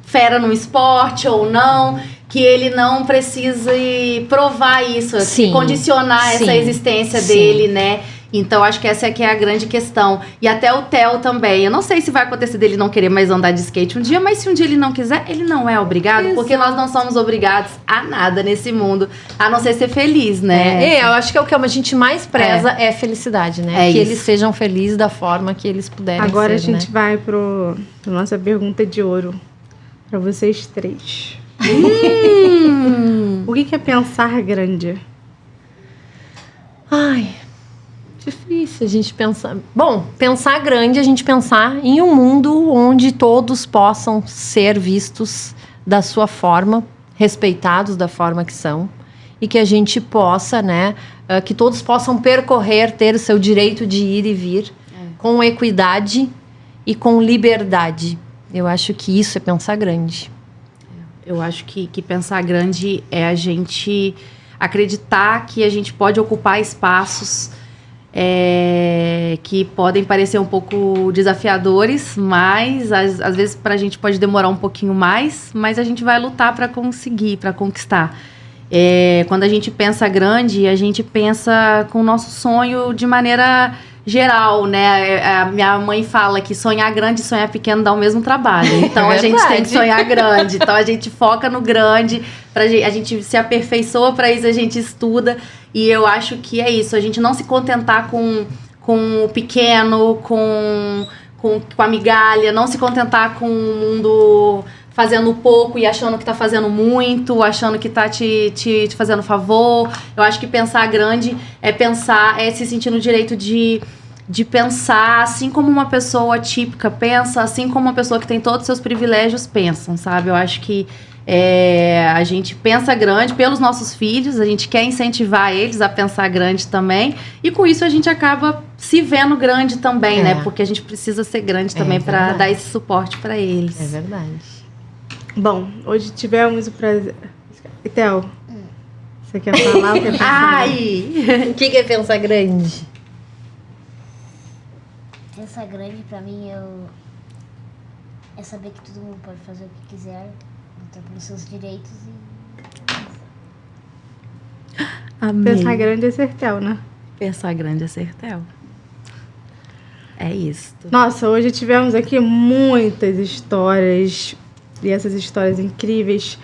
fera no esporte ou não, que ele não precise provar isso, condicionar essa existência dele, né? Então, acho que essa aqui é a grande questão. E até o Theo também. Eu não sei se vai acontecer dele não querer mais andar de skate um dia, mas se um dia ele não quiser, ele não é obrigado, porque nós não somos obrigados a nada nesse mundo, a não ser feliz, né? Eu acho que o que a gente mais preza é felicidade, né? Que eles sejam felizes da forma que eles puderem ser, Agora a gente vai pra nossa pergunta de ouro. Pra vocês três. O que é pensar grande? Ai, difícil a gente pensar. Bom, pensar grande, a gente pensar em um mundo onde todos possam ser vistos da sua forma, respeitados da forma que são, e que a gente possa, né, que todos possam percorrer, ter o seu direito de ir e vir, com equidade e com liberdade. Eu acho que isso é pensar grande. Eu acho que pensar grande é a gente acreditar que a gente pode ocupar espaços que podem parecer um pouco desafiadores, mas às vezes pra gente pode demorar um pouquinho mais, mas a gente vai lutar para conseguir, para conquistar. Quando a gente pensa grande, a gente pensa com o nosso sonho de maneira geral, né? A minha mãe fala que sonhar grande e sonhar pequeno dá o mesmo trabalho. Então a gente tem que sonhar grande. Então a gente foca no grande, a gente se aperfeiçoa para isso, a gente estuda. E eu acho que é isso, a gente não se contentar com o pequeno, com a migalha, não se contentar com o mundo fazendo pouco e achando que tá fazendo muito, achando que tá te fazendo favor. Eu acho que pensar grande é pensar, se sentir no direito de pensar assim como uma pessoa típica pensa, assim como uma pessoa que tem todos os seus privilégios pensam, sabe? Eu acho que a gente pensa grande pelos nossos filhos, a gente quer incentivar eles a pensar grande também, e com isso a gente acaba se vendo grande também, né? Porque a gente precisa ser grande também para dar esse suporte para eles. É verdade. Bom, hoje tivemos o prazer... Theo, você quer falar o que é pensar grande? O que é pensar grande? Pensar grande pra mim é saber que todo mundo pode fazer o que quiser, lutar pelos seus direitos e... Amei. Pensar grande é ser Theo, né? Pensar grande é ser Theo. É isso. Nossa, hoje tivemos aqui muitas histórias, e essas histórias incríveis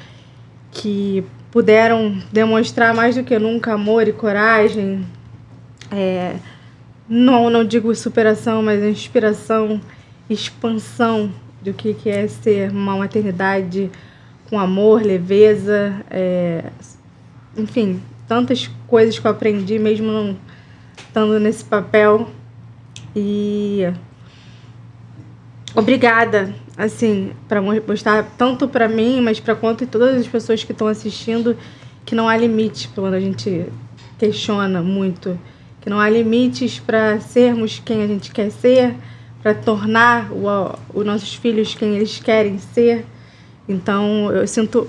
que puderam demonstrar mais do que nunca amor e coragem. Não digo superação, mas inspiração, expansão do que é ser uma maternidade com amor, leveza, enfim, tantas coisas que eu aprendi mesmo não estando nesse papel. E obrigada, assim, para mostrar tanto para mim, mas para quanto todas as pessoas que estão assistindo, que não há limite quando a gente questiona muito, que não há limites para sermos quem a gente quer ser, para tornar os nossos filhos quem eles querem ser. Então eu sinto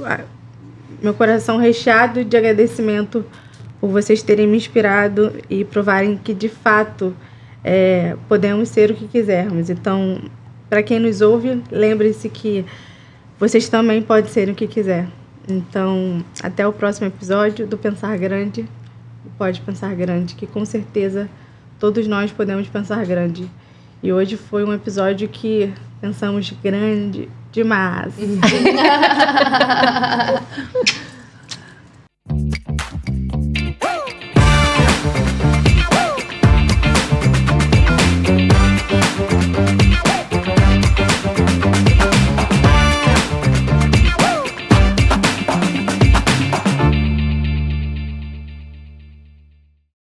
meu coração recheado de agradecimento por vocês terem me inspirado e provarem que, de fato, podemos ser o que quisermos. Então, para quem nos ouve, lembre-se que vocês também podem ser o que quiser. Então, até o próximo episódio do Pensar Grande. Pode Pensar Grande, que com certeza todos nós podemos pensar grande. E hoje foi um episódio que pensamos grande demais.